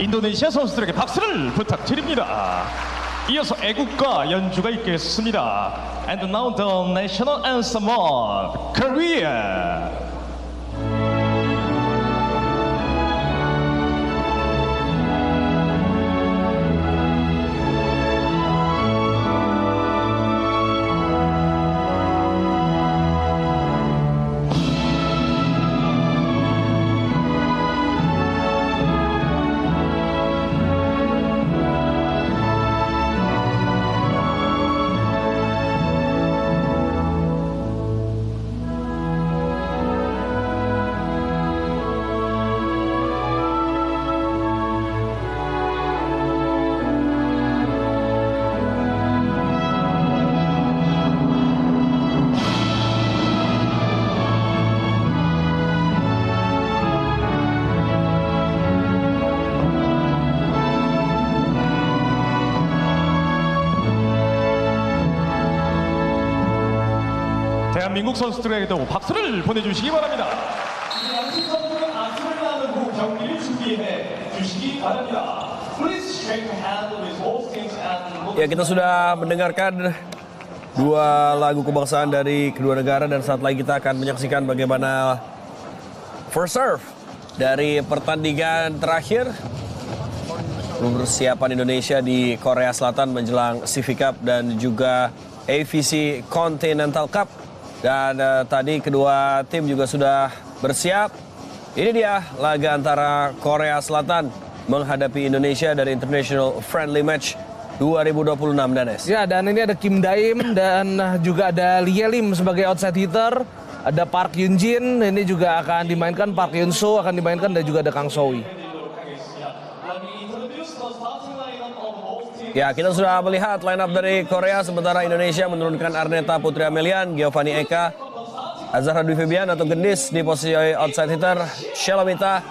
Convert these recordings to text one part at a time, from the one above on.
인도네시아 선수들에게 박수를 부탁드립니다. 이어서 애국가 연주가 있겠습니다. And now the national anthem of Korea. 대한민국 선수들에게도 박수를 보내주시기 바랍니다. 양팀 선수는 악수를 나눈 후 경기를 준비해 주시기 바랍니다. Please shake hands with both teams and... Ya, kita sudah mendengarkan dua lagu kebangsaan dari kedua negara dan saat lagi kita akan menyaksikan bagaimana first serve dari pertandingan terakhir persiapan Indonesia di Korea Selatan menjelang CV Cup dan juga AFC Continental Cup. Dan tadi kedua tim juga sudah bersiap. Ini dia laga antara Korea Selatan menghadapi Indonesia dari International Friendly Match 2026, Danes. Ya, dan ini ada Kim Daim dan juga ada Lee Lim sebagai outside hitter. Ada Park Yoon Jin, ini juga akan dimainkan. Park Yoon So akan dimainkan dan juga ada Kang Sowi. Ya, kita sudah melihat line up dari Korea, sementara Indonesia menurunkan Arneta Putri Amelian, Giovanni Eka, Azhar Dwi Febian atau Gendis di posisi outside hitter, Shelamita,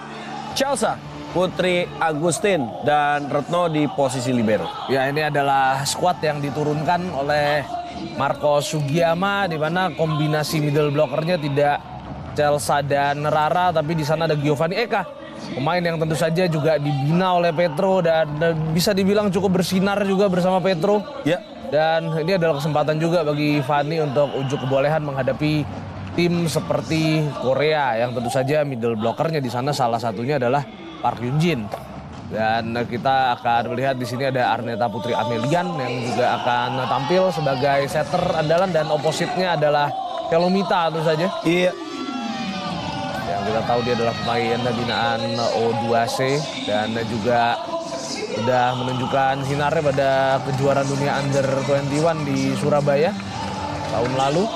Chelsea, Putri Agustin, dan Retno di posisi libero. Ya, ini adalah squad yang diturunkan oleh Marco Sugiyama, di mana kombinasi middle blockernya tidak Chelsea dan Rara, tapi di sana ada Giovanni Eka. Pemain yang tentu saja juga dibina oleh Petro dan bisa dibilang cukup bersinar juga bersama Petro. Ya. Dan ini adalah kesempatan juga bagi Fanny untuk ujuk kebolehan menghadapi tim seperti Korea yang tentu saja middle blockernya di sana salah satunya adalah Park Yoon Jin. Dan kita akan melihat di sini ada Arneta Putri Amelian yang juga akan tampil sebagai setter andalan dan opositnya adalah Kelomita tentu saja. Iya. Kita tahu dia adalah pemain binaan O2C dan juga sudah menunjukkan sinarnya pada kejuaraan dunia Under 21 di Surabaya tahun lalu.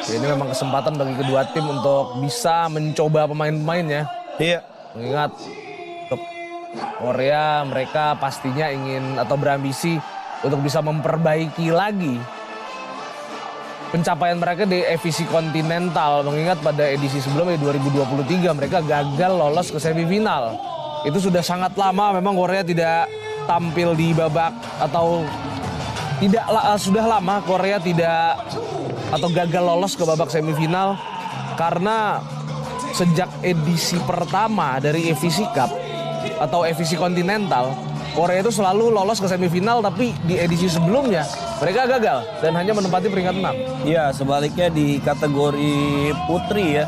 Ya, ini memang kesempatan bagi kedua tim untuk bisa mencoba pemain-pemainnya. Iya. Mengingat untuk Korea mereka pastinya ingin atau berambisi untuk bisa memperbaiki lagi pencapaian mereka di AFC Continental, mengingat pada edisi sebelumnya 2023 mereka gagal lolos ke semifinal. Itu sudah sangat lama memang Korea tidak tampil di babak atau sudah lama Korea tidak atau gagal lolos ke babak semifinal karena sejak edisi pertama dari AFC Cup atau AFC Continental, Korea itu selalu lolos ke semifinal, tapi di edisi sebelumnya mereka gagal dan hanya menempati peringkat 6. Ya, sebaliknya di kategori putri ya,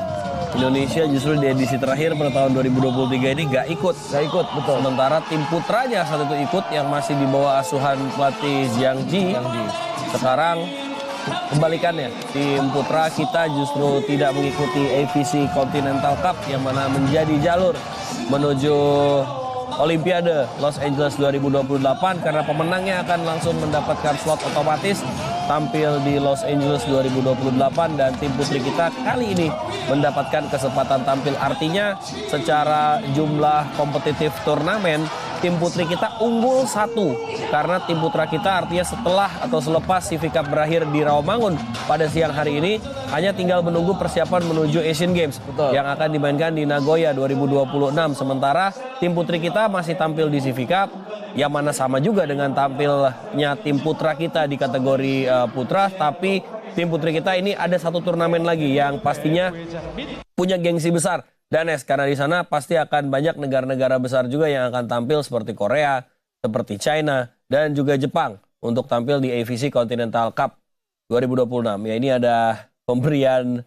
Indonesia justru di edisi terakhir pada tahun 2023 ini gak ikut. Betul. Sementara tim putranya saat itu ikut yang masih di bawah asuhan pelatih Jiang Ji. Sekarang kebalikannya, tim putra kita justru tidak mengikuti AFC Continental Cup yang mana menjadi jalur menuju Olimpiade Los Angeles 2028 karena pemenangnya akan langsung mendapatkan slot otomatis tampil di Los Angeles 2028 dan tim putri kita kali ini mendapatkan kesempatan tampil. Artinya secara jumlah kompetitif turnamen tim putri kita unggul 1 karena tim putra kita artinya setelah atau selepas CV Cup berakhir di Rawamangun pada siang hari ini hanya tinggal menunggu persiapan menuju Asian Games. Betul. Yang akan dimainkan di Nagoya 2026. Sementara tim putri kita masih tampil di CV Cup yang mana sama juga dengan tampilnya tim putra kita di kategori putra, tapi tim putri kita ini ada satu turnamen lagi yang pastinya punya gengsi besar Danes, karena di sana pasti akan banyak negara-negara besar juga yang akan tampil seperti Korea, seperti China, dan juga Jepang untuk tampil di AFC Continental Cup 2026. Ya, ini ada pemberian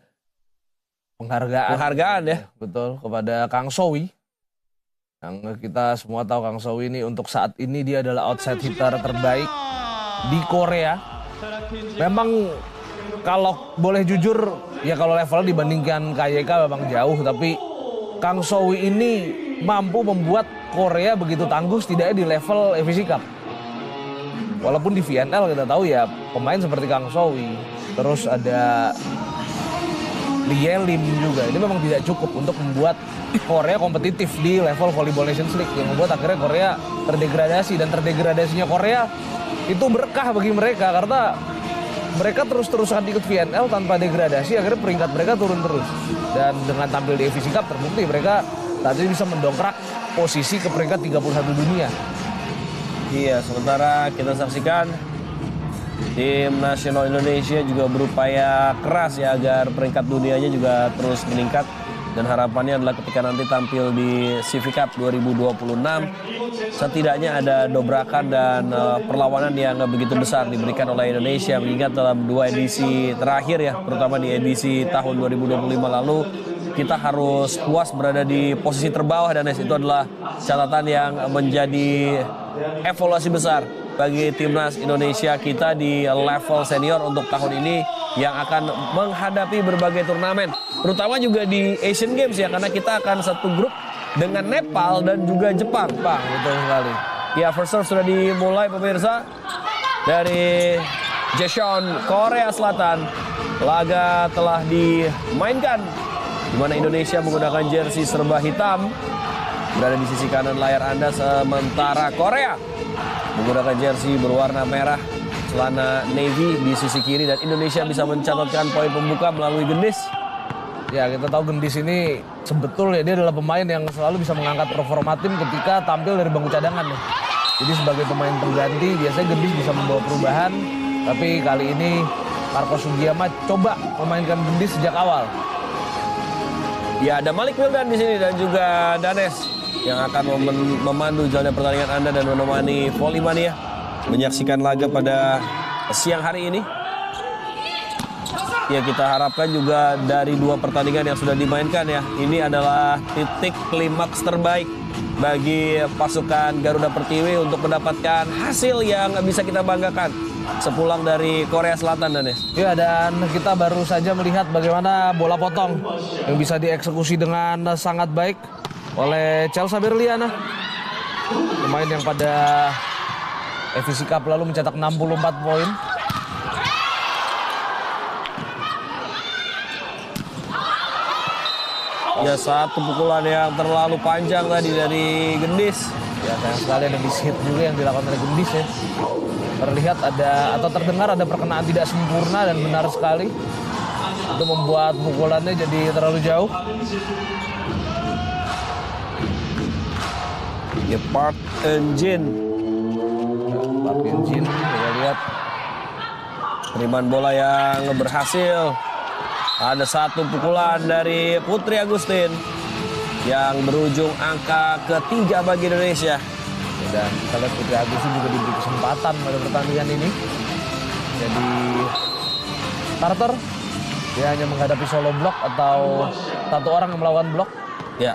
penghargaan ya. Betul, kepada Kang Sowi. Yang kita semua tahu Kang Sowi ini untuk saat ini dia adalah outside hitter terbaik di Korea. Memang kalau boleh jujur ya kalau level dibandingkan KYK memang jauh, tapi Kang Sowi ini mampu membuat Korea begitu tangguh setidaknya di level AFC Cup. Walaupun di VNL kita tahu ya pemain seperti Kang Sowi, terus ada Lee Lim juga, ini memang tidak cukup untuk membuat Korea kompetitif di level Volleyball Nations League, yang membuat akhirnya Korea terdegradasi. Dan terdegradasinya Korea itu berkah bagi mereka karena mereka terus-terusan ikut VNL tanpa degradasi, akhirnya peringkat mereka turun terus. Dan dengan tampil di AFC Cup terbukti mereka tadi bisa mendongkrak posisi ke peringkat 31 dunia. Iya, sementara kita saksikan tim nasional Indonesia juga berupaya keras ya agar peringkat dunianya juga terus meningkat. Dan harapannya adalah ketika nanti tampil di CV Cup 2026 setidaknya ada dobrakan dan perlawanan yang begitu besar diberikan oleh Indonesia, mengingat dalam 2 edisi terakhir ya, terutama di edisi tahun 2025 lalu kita harus puas berada di posisi terbawah, dan itu adalah catatan yang menjadi evaluasi besar bagi timnas Indonesia kita di level senior untuk tahun ini yang akan menghadapi berbagai turnamen, terutama juga di Asian Games ya, karena kita akan satu grup dengan Nepal dan juga Jepang. Bang, betul sekali. Ya, first serve sudah dimulai pemirsa dari Jaeseon, Korea Selatan. Laga telah dimainkan di mana Indonesia menggunakan jersey serba hitam berada di sisi kanan layar Anda, sementara Korea menggunakan jersey berwarna merah, celana navy di sisi kiri, dan Indonesia bisa mencatatkan poin pembuka melalui Gendis. Ya, kita tahu Gendis ini sebetulnya dia adalah pemain yang selalu bisa mengangkat performa tim ketika tampil dari bangku cadangan ya. Jadi sebagai pemain pengganti biasanya Gendis bisa membawa perubahan, tapi kali ini Marco Sugiyama coba memainkan Gendis sejak awal. Ya, ada Malik Wildan di sini dan juga Danes yang akan memandu jalannya pertandingan Anda dan menemani Volleymania menyaksikan laga pada siang hari ini. Ya, kita harapkan juga dari 2 pertandingan yang sudah dimainkan ya, ini adalah titik klimaks terbaik bagi pasukan Garuda Pertiwi untuk mendapatkan hasil yang bisa kita banggakan sepulang dari Korea Selatan, Danes. Ya, dan kita baru saja melihat bagaimana bola potong yang bisa dieksekusi dengan sangat baik oleh Chelsea Berliana, pemain yang pada AFC Cup lalu mencetak 64 poin. Ya, satu pukulan yang terlalu panjang tadi dari Gendis. Ya, sayang sekali ada miss hit juga yang dilakukan oleh Gendis ya. Terlihat ada atau terdengar ada perkenaan tidak sempurna, dan benar sekali itu membuat pukulannya jadi terlalu jauh. Ya, Park Eun-jin. Park Eun-jin, kita lihat Penerimaan bola yang berhasil. Ada satu pukulan dari Putri Agustin yang berujung angka ketiga bagi Indonesia. Dan kita lihat Putri Agustin juga diberi kesempatan pada pertandingan ini. Jadi starter, dia hanya menghadapi solo block atau satu orang yang melawan blok. Ya.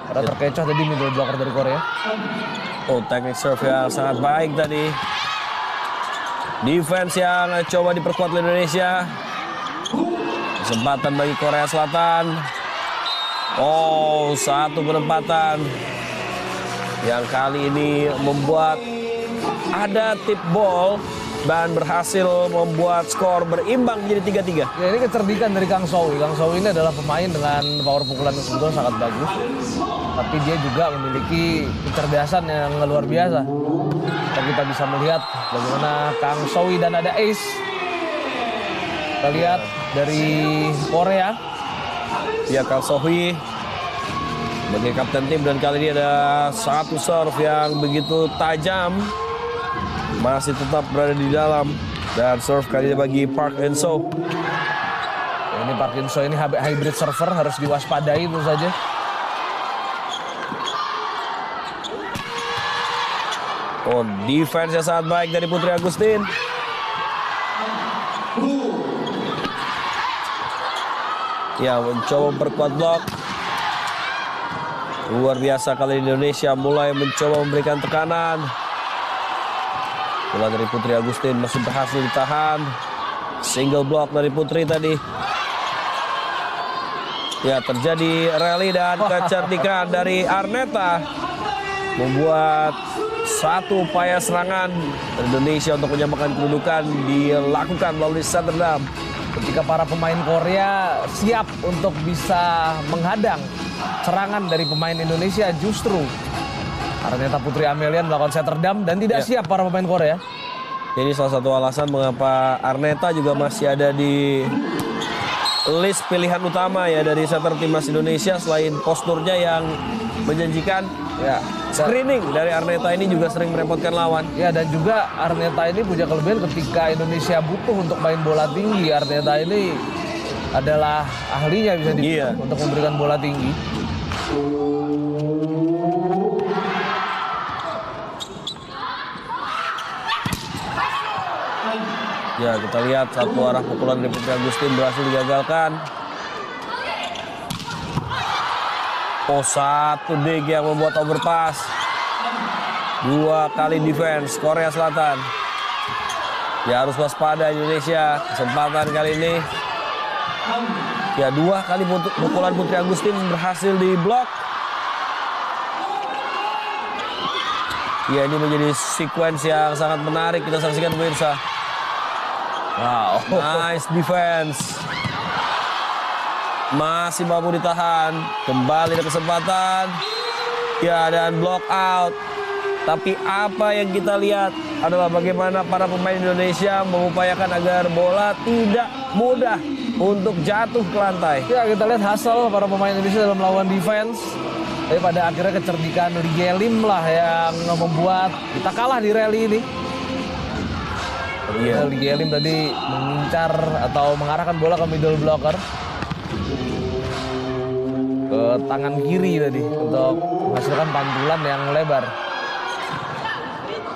Karena terkecoh tadi middle blocker dari Korea. Oh, teknik serve yang sangat baik tadi. Defense yang coba diperkuat oleh Indonesia. Kesempatan bagi Korea Selatan. Oh, satu penempatan yang kali ini membuat ada tip ball dan berhasil membuat skor berimbang menjadi 3-3. Ya, ini kecerdikan dari Kang Sowi. Kang Sowi ini adalah pemain dengan power pukulan yang sebetulnya sangat bagus. Tapi dia juga memiliki kecerdasan yang luar biasa. Dan kita bisa melihat bagaimana Kang Sowi dan ada ace. Kita lihat dari Korea. Ya, Kang Sowi sebagai kapten tim, dan kali ini ada satu serve yang begitu tajam. Masih tetap berada di dalam, dan serve kali ini bagi Park Eun-so. Ini Parkinson ini hybrid server, harus diwaspadai tentu saja. Oh, defense yang sangat baik dari Putri Agustin. Ya, mencoba memperkuat blok. Luar biasa kali ini Indonesia mulai mencoba memberikan tekanan. Bola dari Putri Agustin masih berhasil ditahan. Single block dari Putri tadi. Ya, terjadi rally dan kecerdikan dari Arneta membuat satu upaya serangan Indonesia untuk menyamakan kedudukan dilakukan melalui center dam. Ketika para pemain Korea siap untuk bisa menghadang serangan dari pemain Indonesia, justru Arneta Putri Amelian melakukan center dam dan tidak siap para pemain Korea. Jadi salah satu alasan mengapa Arneta juga masih ada di list pilihan utama ya dari setter timnas Indonesia selain posturnya yang menjanjikan. Ya, Screening dari Arneta ini juga sering merepotkan lawan. ya, dan juga Arneta ini punya kelebihan ketika Indonesia butuh untuk main bola tinggi. Arneta ini adalah ahlinya bisa dibilang untuk memberikan bola tinggi. Ya, kita lihat satu arah pukulan dari Putri Agustin berhasil digagalkan. Oh, satu dig yang membuat overpass. 2 kali defense Korea Selatan. Ya, harus waspada Indonesia. Kesempatan kali ini. Ya, 2 kali pukulan Putri Agustin berhasil diblok. Ya, ini menjadi sequence yang sangat menarik kita saksikan pemirsa. Wow, Nice defense. Masih mampu ditahan. Kembali ada kesempatan. Ya, dan block out. Tapi apa yang kita lihat adalah bagaimana para pemain Indonesia mengupayakan agar bola tidak mudah untuk jatuh ke lantai. ya kita lihat hasil para pemain Indonesia dalam melawan defense. Tapi pada akhirnya kecerdikan Lielim lah yang membuat kita kalah di rally ini. Iya. Lielim tadi mengincar atau mengarahkan bola ke middle blocker. Ke tangan kiri tadi untuk menghasilkan pantulan yang lebar.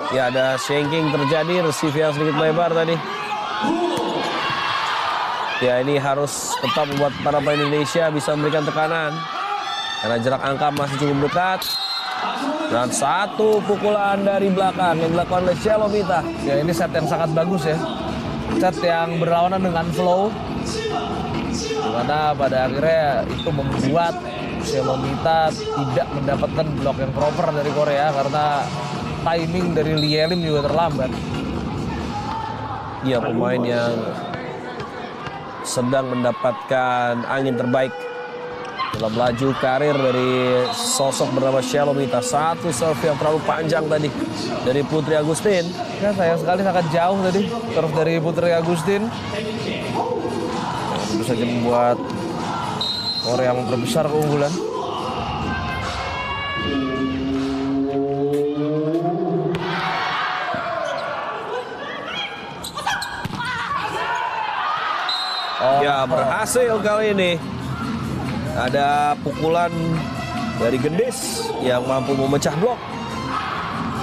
Ya, ada shanking terjadi, receive yang sedikit lebar tadi. Ya, ini harus tetap membuat para pemain Indonesia bisa memberikan tekanan. Karena jarak angka masih cukup dekat. Dan satu pukulan dari belakang yang dilakukan oleh Shalomita. Ya, ini set yang sangat bagus ya. Set yang berlawanan dengan flow. Dimana pada akhirnya itu membuat Shalomita tidak mendapatkan blok yang proper dari Korea karena timing dari Lielim juga terlambat. Ya, pemain yang sedang mendapatkan angin terbaik dalam laju karir dari sosok bernama Shalomita. Satu serve yang terlalu panjang tadi dari Putri Agustin. Ya, sayang sekali sangat jauh tadi serve dari Putri Agustin. Tentu saja membuat Korea memperbesar keunggulan. Ya, berhasil kali ini. Ada pukulan dari Gendis yang mampu memecah blok.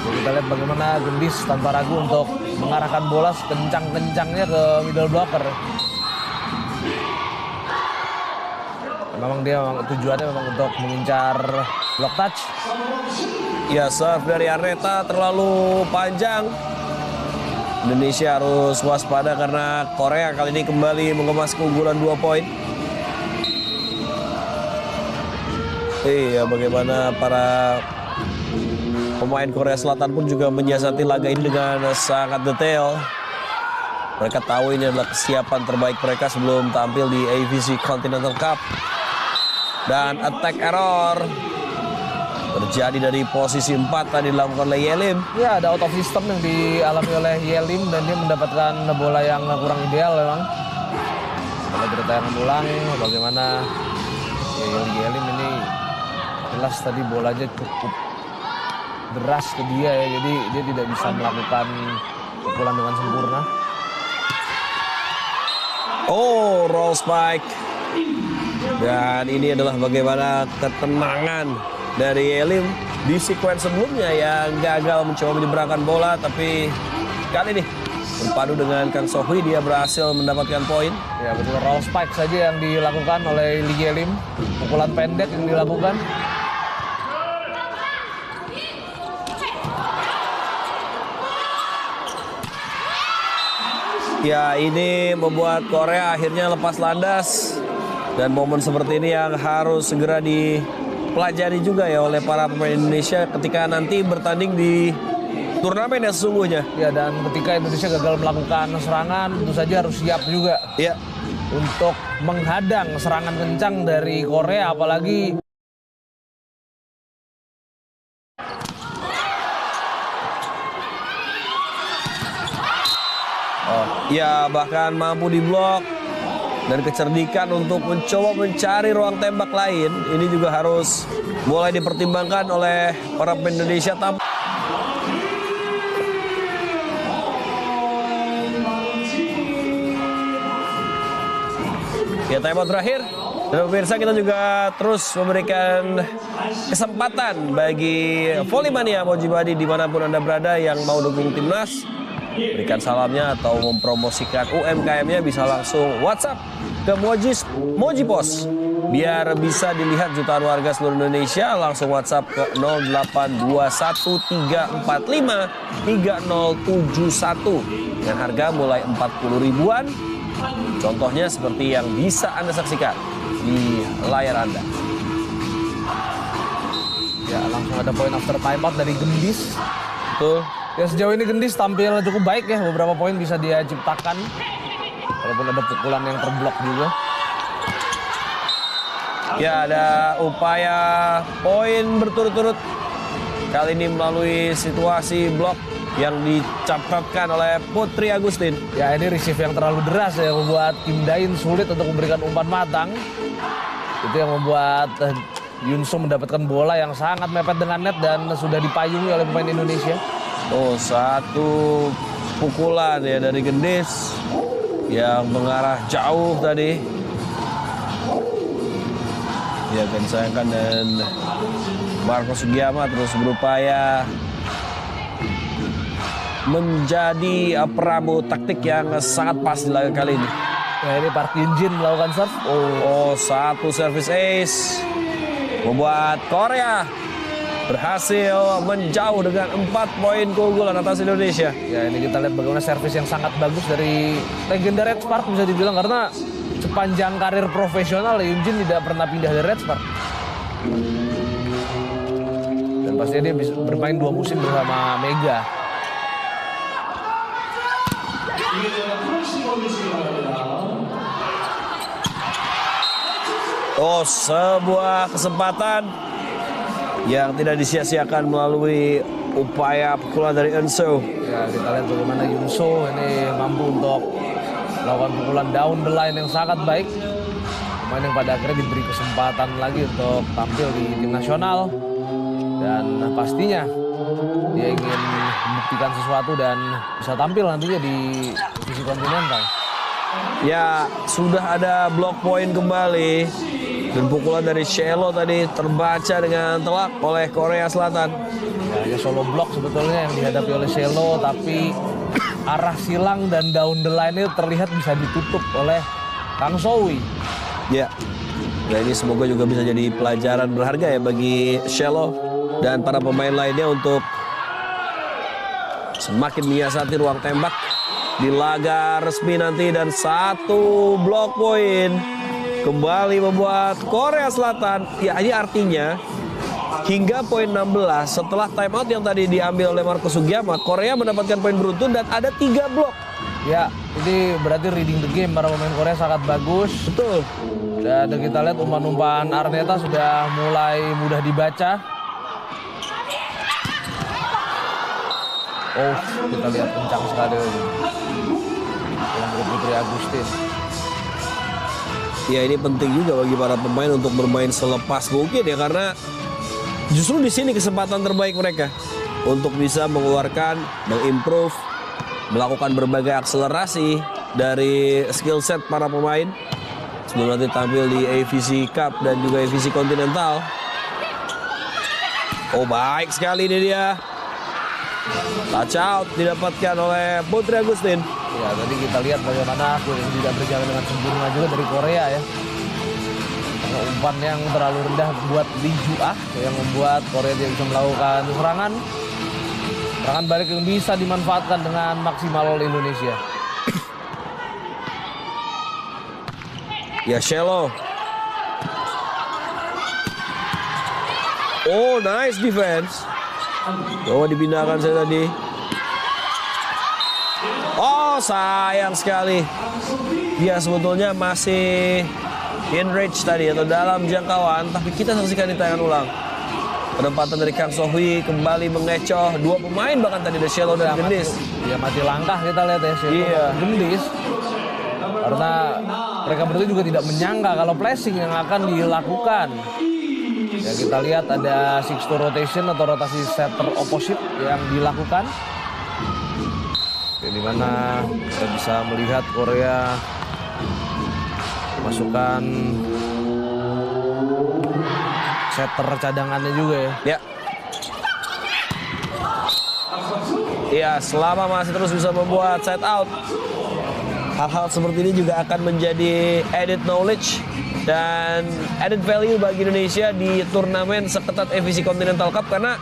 Kita lihat bagaimana Gendis tanpa ragu untuk mengarahkan bola sekencang-kencangnya ke middle blocker. Memang dia tujuannya memang untuk mengincar block touch. Ya, serve dari Arneta terlalu panjang. Indonesia harus waspada karena Korea kali ini kembali mengemas keunggulan 2 poin. Iya, bagaimana para pemain Korea Selatan pun juga menyiasati laga ini dengan sangat detail. Mereka tahu ini adalah kesiapan terbaik mereka sebelum tampil di AFC Continental Cup. Dan attack error terjadi dari posisi 4 tadi dilakukan oleh Lielim. Ya, ada out of system yang dialami oleh Lielim dan dia mendapatkan bola yang kurang ideal memang. Kalau bertayangan ulang bagaimana Lielim ini jelas tadi bolanya cukup deras ke dia ya, jadi dia tidak bisa melakukan pukulan dengan sempurna. Oh, roll spike. Dan ini adalah bagaimana ketenangan dari Elim di sequence sebelumnya yang gagal mencoba menyeberangkan bola, tapi kali ini berpadu dengan Kang Sohui dia berhasil mendapatkan poin. Ya betul, roll spike saja yang dilakukan oleh Lee Elim, pukulan pendek yang dilakukan. Ya, ini membuat Korea akhirnya lepas landas. Dan momen seperti ini yang harus segera dipelajari juga ya oleh para pemain Indonesia ketika nanti bertanding di turnamen yang sesungguhnya. Ya, dan ketika Indonesia gagal melakukan serangan, tentu saja harus siap juga Ya, untuk menghadang serangan kencang dari Korea, apalagi ya bahkan mampu diblok. Dan kecerdikan untuk mencoba mencari ruang tembak lain ini juga harus mulai dipertimbangkan oleh para pemain Indonesia. Ya, timeout terakhir. Dan pemirsa, kita juga terus memberikan kesempatan bagi Volley-mania Mojibadi dimanapun Anda berada yang mau dukung timnas, berikan salamnya atau mempromosikan UMKM-nya bisa langsung WhatsApp ke Mojipos biar bisa dilihat jutaan warga seluruh Indonesia. Langsung WhatsApp ke 0821353071 dengan harga mulai 40 ribuan. Contohnya seperti yang bisa Anda saksikan di layar Anda. ya langsung ada poin after timeout dari Gendis. Betul. Ya sejauh ini Gendis tampil cukup baik ya, beberapa poin bisa dia ciptakan. Walaupun ada pukulan yang terblok juga. Ya, ada upaya poin berturut-turut. Kali ini melalui situasi blok yang dicatatkan oleh Putri Agustin. Ya ini receive yang terlalu deras ya, membuat Kim Dain sulit untuk memberikan umpan matang. Itu yang membuat Yunso mendapatkan bola yang sangat mepet dengan net dan sudah dipayungi oleh pemain Indonesia. Oh, satu pukulan ya dari Gendis yang mengarah jauh tadi. Ya, Gensayangkan dan Marco Sugiyama terus berupaya menjadi peramu taktik yang sangat pas di laga kali ini. Nah ini Park Yunjin melakukan serve. Oh, satu service ace membuat Korea berhasil menjauh dengan 4 poin keunggulan atas Indonesia. Ya ini kita lihat bagaimana servis yang sangat bagus dari legenda Red Spark bisa dibilang, karena sepanjang karir profesional Yunjin tidak pernah pindah dari Red Spark. Dan pastinya dia bisa bermain 2 musim bersama Mega. Oh, sebuah kesempatan yang tidak disia-siakan melalui upaya pukulan dari Enso. Ya kita lihat bagaimana Yunso ini mampu untuk melakukan pukulan down the line yang sangat baik. Pemain yang pada akhirnya diberi kesempatan lagi untuk tampil di tim nasional. Dan pastinya dia ingin membuktikan sesuatu dan bisa tampil nantinya di divisi kontinental. Ya, sudah ada block point kembali. Dan pukulan dari Shelo tadi terbaca dengan telak oleh Korea Selatan. Ya, hanya solo block sebetulnya yang dihadapi oleh Shelo, tapi arah silang dan down the line itu terlihat bisa ditutup oleh Kang Sohui. Ya, nah ini semoga juga bisa jadi pelajaran berharga ya bagi Shelo dan para pemain lainnya untuk semakin menyiasati ruang tembak di laga resmi nanti. Dan satu block point kembali membuat Korea Selatan. Ya, ini artinya hingga poin 16 setelah timeout yang tadi diambil oleh Marco Sugiyama, Korea mendapatkan poin beruntun dan ada 3 blok. Ya, ini berarti reading the game para pemain Korea sangat bagus. Betul. Dan kita lihat umpan-umpan Arneta sudah mulai mudah dibaca. Oh, kita lihat kencang sekali yang dari Putri Agustin. Ya, ini penting juga bagi para pemain untuk bermain selepas mungkin ya, karena justru di sini kesempatan terbaik mereka untuk bisa mengeluarkan, mengimprove, melakukan berbagai akselerasi dari skill set para pemain sebelum nanti tampil di AVC Cup dan juga AVC Continental. Oh, baik sekali ini dia. Touch out didapatkan oleh Putri Agustin. Ya, tadi kita lihat bagaimana ini tidak berjalan dengan sempurna juga dari Korea ya. Karena umpan yang terlalu rendah buat Lee Ju-ah yang membuat Korea tidak bisa melakukan serangan. Serangan balik yang bisa dimanfaatkan dengan maksimal oleh Indonesia. Ya, Shelo. Oh, nice defense. Coba dipindahkan saya tadi. Oh, sayang sekali. Dia sebetulnya masih in range tadi atau dalam jangkauan, tapi kita saksikan di tayangan ulang. Penempatan dari Kang So-hui kembali mengecoh dua pemain, bahkan tadi ada Shelo dan Gendis. Dia mati langkah kita lihat ya, Shelo dan Gendis. Karena mereka berdua juga tidak menyangka kalau flashing yang akan dilakukan. Ya, kita lihat ada 6-2 rotation atau rotasi setter opposite yang dilakukan. Ya, di mana kita bisa melihat Korea masukkan setter cadangannya juga ya. Ya. Ya, selama masih terus bisa membuat set out, hal-hal seperti ini juga akan menjadi added knowledge dan added value bagi Indonesia di turnamen seketat AVC Continental Cup, karena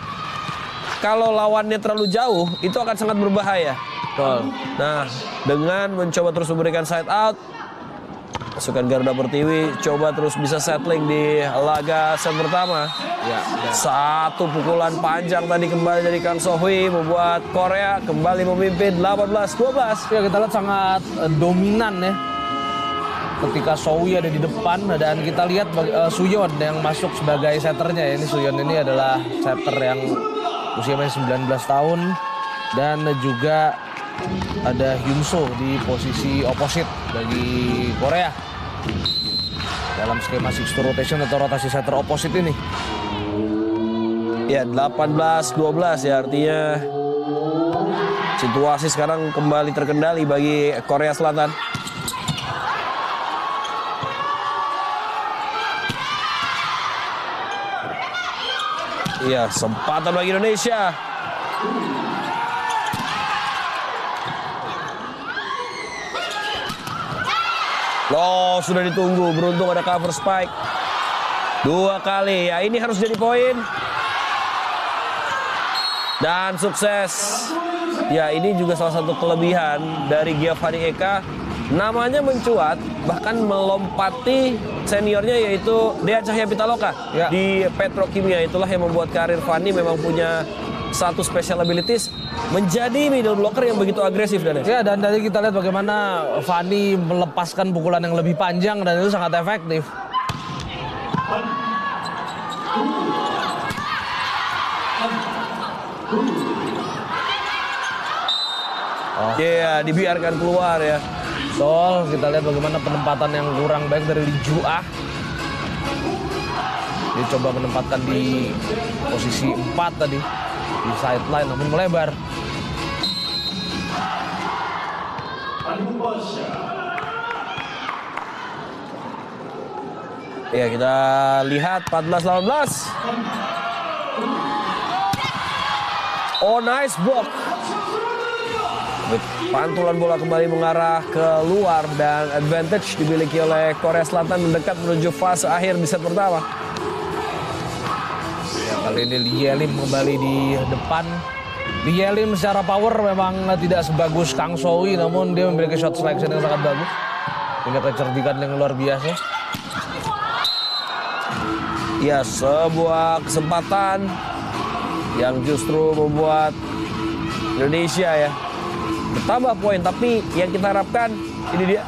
kalau lawannya terlalu jauh itu akan sangat berbahaya. Betul. Nah, dengan mencoba terus memberikan side out, pasukan Garuda Pertiwi coba terus bisa settling di laga set pertama. Ya, Satu pukulan panjang tadi kembali dari Kang So-hui membuat Korea kembali memimpin 18-12. ya kita lihat sangat dominan ya. Ketika So-hui ada di depan dan kita lihat Suyon yang masuk sebagai setternya ya. Ini Suyon ini adalah setter yang usianya 19 tahun dan juga ada Hyun-so di posisi opposite bagi Korea dalam skema 6-2 rotation atau rotasi setter opposite ini. Ya, 18-12 ya, artinya situasi sekarang kembali terkendali bagi Korea Selatan. Iya, sempatan bagi Indonesia. Loh, sudah ditunggu. Beruntung ada cover spike. 2 kali. Ya, ini harus jadi poin. Dan sukses. Ya, ini juga salah satu kelebihan dari Giovanni Eka. Namanya mencuat, bahkan melompati seniornya yaitu Dea Cahya Pitaloka ya. di Petrokimia. Itulah yang membuat karir Fanny memang punya satu special abilities menjadi middle blocker yang begitu agresif. Ya, dan tadi kita lihat bagaimana Fanny melepaskan pukulan yang lebih panjang dan itu sangat efektif. Ya, dibiarkan keluar ya. Betul, kita lihat bagaimana penempatan yang kurang baik dari Lee Ju-ah. Dia coba menempatkan di posisi 4 tadi di sideline namun melebar. Ya, kita lihat 14-18. Oh, nice block. Pantulan bola kembali mengarah keluar dan advantage dimiliki oleh Korea Selatan mendekat menuju fase akhir di set pertama. Ya, kali ini Lee Ye-lim kembali di depan. Lee Ye-lim secara power memang tidak sebagus Kang So-hui, namun dia memiliki shot selection yang sangat bagus. Punya kecerdikan yang luar biasa. Ya, sebuah kesempatan yang justru membuat Indonesia ya bertambah poin, tapi yang kita harapkan ini dia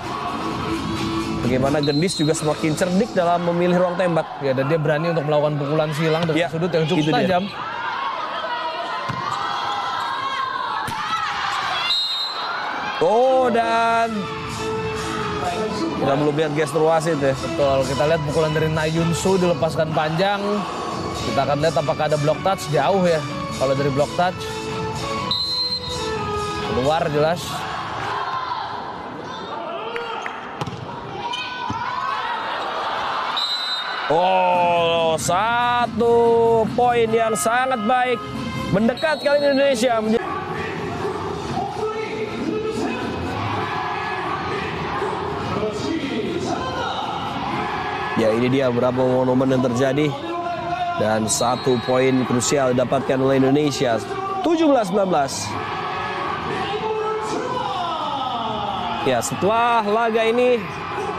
bagaimana Gendis juga semakin cerdik dalam memilih ruang tembak. Ya, dan dia berani untuk melakukan pukulan silang dari sudut yang cukup tajam. Oh, dan kita belum lihat gestur wasit ya. Betul, kita lihat pukulan dari Na Hyun-soo dilepaskan panjang. Kita akan lihat apakah ada block touch jauh ya. Kalau dari block touch keluar jelas. Oh, 1 poin yang sangat baik. Mendekat kali ini Indonesia. Ya, ini dia beberapa momen yang terjadi. Dan 1 poin krusial didapatkan oleh Indonesia. 17-19. Ya, setelah laga ini,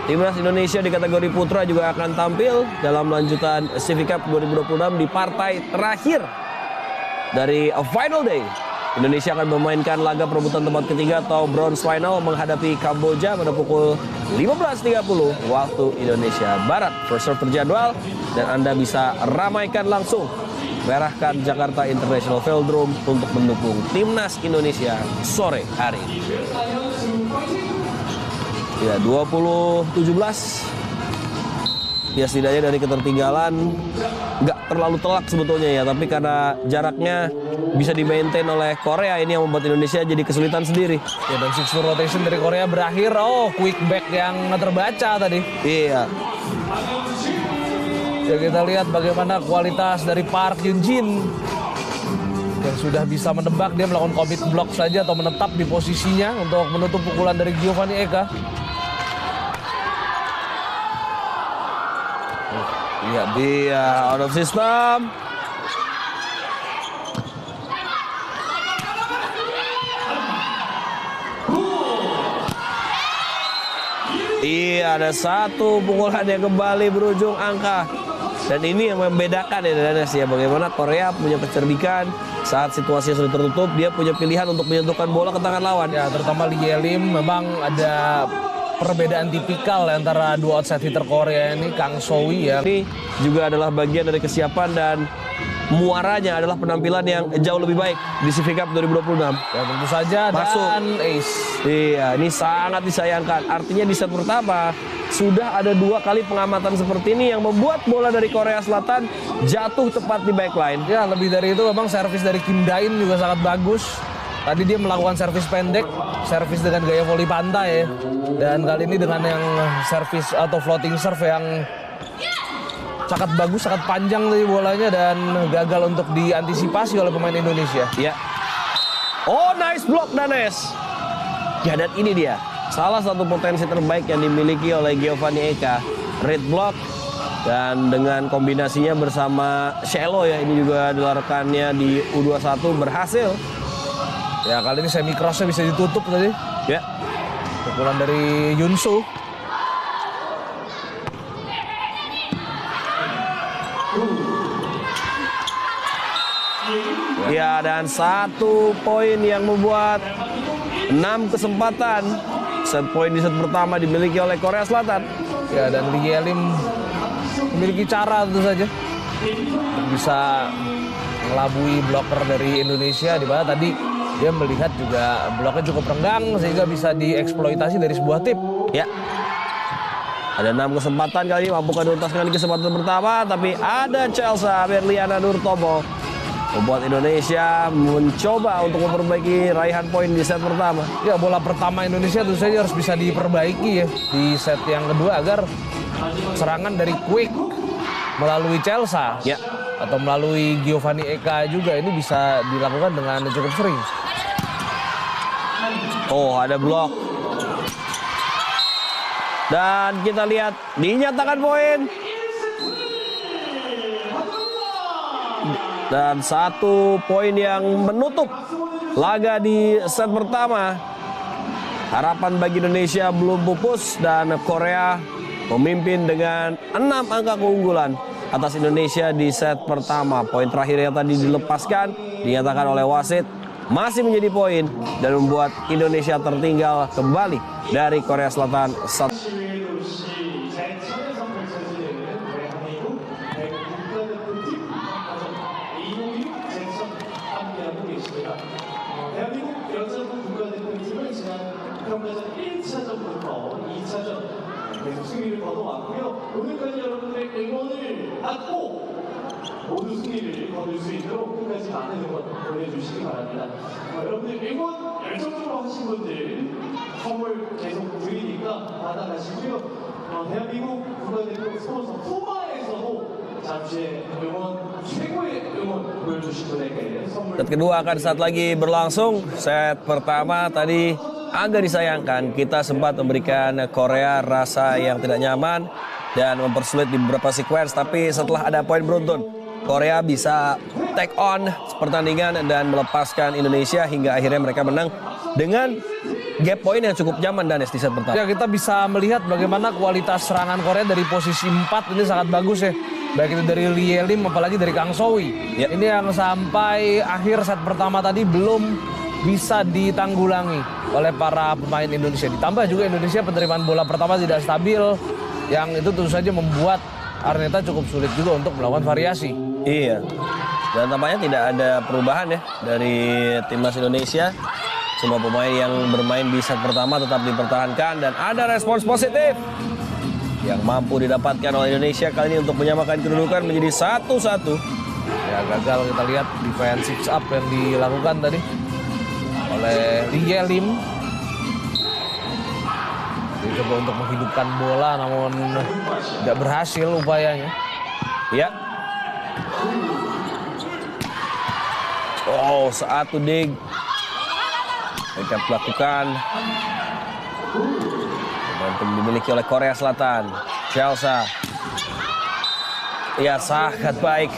Timnas Indonesia di kategori putra juga akan tampil dalam lanjutan CV Cup 2026 di partai terakhir dari Final Day. Indonesia akan memainkan laga perebutan tempat ketiga atau bronze final menghadapi Kamboja pada pukul 15.30 waktu Indonesia Barat. First serve terjadwal dan Anda bisa ramaikan langsung merahkan Jakarta International Velodrome untuk mendukung Timnas Indonesia sore hari ini. Ya, 20-17. Ya, setidaknya dari ketertinggalan nggak terlalu telak sebetulnya ya, tapi karena jaraknya bisa di-maintain oleh Korea, ini yang membuat Indonesia jadi kesulitan sendiri. Ya, dan 6 rotation dari Korea berakhir. Oh, quick back yang terbaca tadi. Iya. Ya, kita lihat bagaimana kualitas dari Park Hyun-jin yang sudah bisa menebak, dia melakukan commit block saja atau menetap di posisinya untuk menutup pukulan dari Giovanni Eka. Iya, dia out of system. Iya, ada 1 pukulan yang kembali berujung angka. Dan ini yang membedakan ya Danes ya, bagaimana Korea punya kecerdikan saat situasinya sudah tertutup, dia punya pilihan untuk menyentuhkan bola ke tangan lawan. Ya, terutama Lee Yelim memang ada perbedaan tipikal antara 2 outside hitter Korea ini, Kang Sowi ya. Ini juga adalah bagian dari kesiapan dan muaranya adalah penampilan yang jauh lebih baik di CV Cup 2026. Ya, tentu saja Masuk. Dan ace. Iya, ini sangat disayangkan. Artinya di set pertama sudah ada 2 kali pengamatan seperti ini yang membuat bola dari Korea Selatan jatuh tepat di backline. Ya, lebih dari itu memang servis dari Kim Dain juga sangat bagus. Tadi dia melakukan servis pendek, servis dengan gaya voli pantai ya. Dan kali ini dengan yang servis atau floating serve yang sangat bagus, sangat panjang tadi bolanya dan gagal untuk diantisipasi oleh pemain Indonesia. Ya. Oh, nice block Danes. Ya, dan ini dia salah satu potensi terbaik yang dimiliki oleh Giovanni Eka. Red block dan dengan kombinasinya bersama Shelo ya, ini juga adalah rekannya di U21 berhasil. Ya, kali ini semi crossnya bisa ditutup tadi. Ya. Pukulan dari Yunsu. Ya, dan 1 poin yang membuat 6 kesempatan. Set poin di set pertama dimiliki oleh Korea Selatan. Ya, dan Lee Yelim memiliki cara tentu saja untuk bisa melabui blocker dari Indonesia, di mana tadi dia melihat juga bloknya cukup renggang sehingga bisa dieksploitasi dari sebuah tip. Ya. Ada 6 kesempatan kali ini, mampukah diuntaskan di kesempatan pertama, tapi ada Chelsea Berliana Nurtomo membuat Indonesia mencoba untuk memperbaiki raihan poin di set pertama. Ya, bola pertama Indonesia tentu saja harus bisa diperbaiki ya di set yang kedua agar serangan dari Quick melalui Chelsea Ya. atau melalui Giovanni Eka juga ini bisa dilakukan dengan cukup sering. Oh, ada blok. Dan kita lihat dinyatakan poin. Dan 1 poin yang menutup laga di set pertama. Harapan bagi Indonesia belum pupus dan Korea memimpin dengan 6 angka keunggulan atas Indonesia di set pertama. Poin terakhir yang tadi dilepaskan dinyatakan oleh wasit masih menjadi poin dan membuat Indonesia tertinggal kembali dari Korea Selatan. 대한민국 여자부 국가대표팀은 지난 평가전 1차전부터 2차전 계속 승리를 거둬왔고요. 오늘까지 여러분들의 응원을 받고 모두 승리를 거둘 수 있도록 끝까지 많은 응원 보내주시기 바랍니다. 여러분들 응원 열정적으로 하신 분들 선물 계속 드리니까 받아가시고요. 대한민국 국가대표 스폰서 푸마에서도 잠시의 응원, 최고의 응원 보여주신 분에게 선물. Set kedua akan saat lagi berlangsung. Set pertama tadi agak disayangkan. Kita sempat memberikan Korea rasa yang tidak nyaman dan mempersulit di beberapa sequence. Tapi setelah ada poin beruntun, Korea bisa take on pertandingan dan melepaskan Indonesia hingga akhirnya mereka menang dengan gap poin yang cukup nyaman dan di set pertama. Ya, kita bisa melihat bagaimana kualitas serangan Korea dari posisi 4 ini sangat bagus ya. Baik itu dari Lee Lim apalagi dari Kang Sowi. Ya. Ini yang sampai akhir set pertama tadi belum bisa ditanggulangi oleh para pemain Indonesia. Ditambah juga Indonesia penerimaan bola pertama tidak stabil, yang itu tentu saja membuat Arneta cukup sulit juga untuk melakukan variasi. Iya. Dan tampaknya tidak ada perubahan ya dari timnas Indonesia. Semua pemain yang bermain di set pertama tetap dipertahankan dan ada respons positif yang mampu didapatkan oleh Indonesia kali ini untuk menyamakan kedudukan menjadi 1-1. Ya, gagal kita lihat defense six up yang dilakukan tadi oleh Lee Lim. Dia coba untuk menghidupkan bola namun tidak berhasil upayanya. Ya. Oh, satu dig. Mereka melakukan momentum dimiliki oleh Korea Selatan. Chelsea. Ya, sangat baik.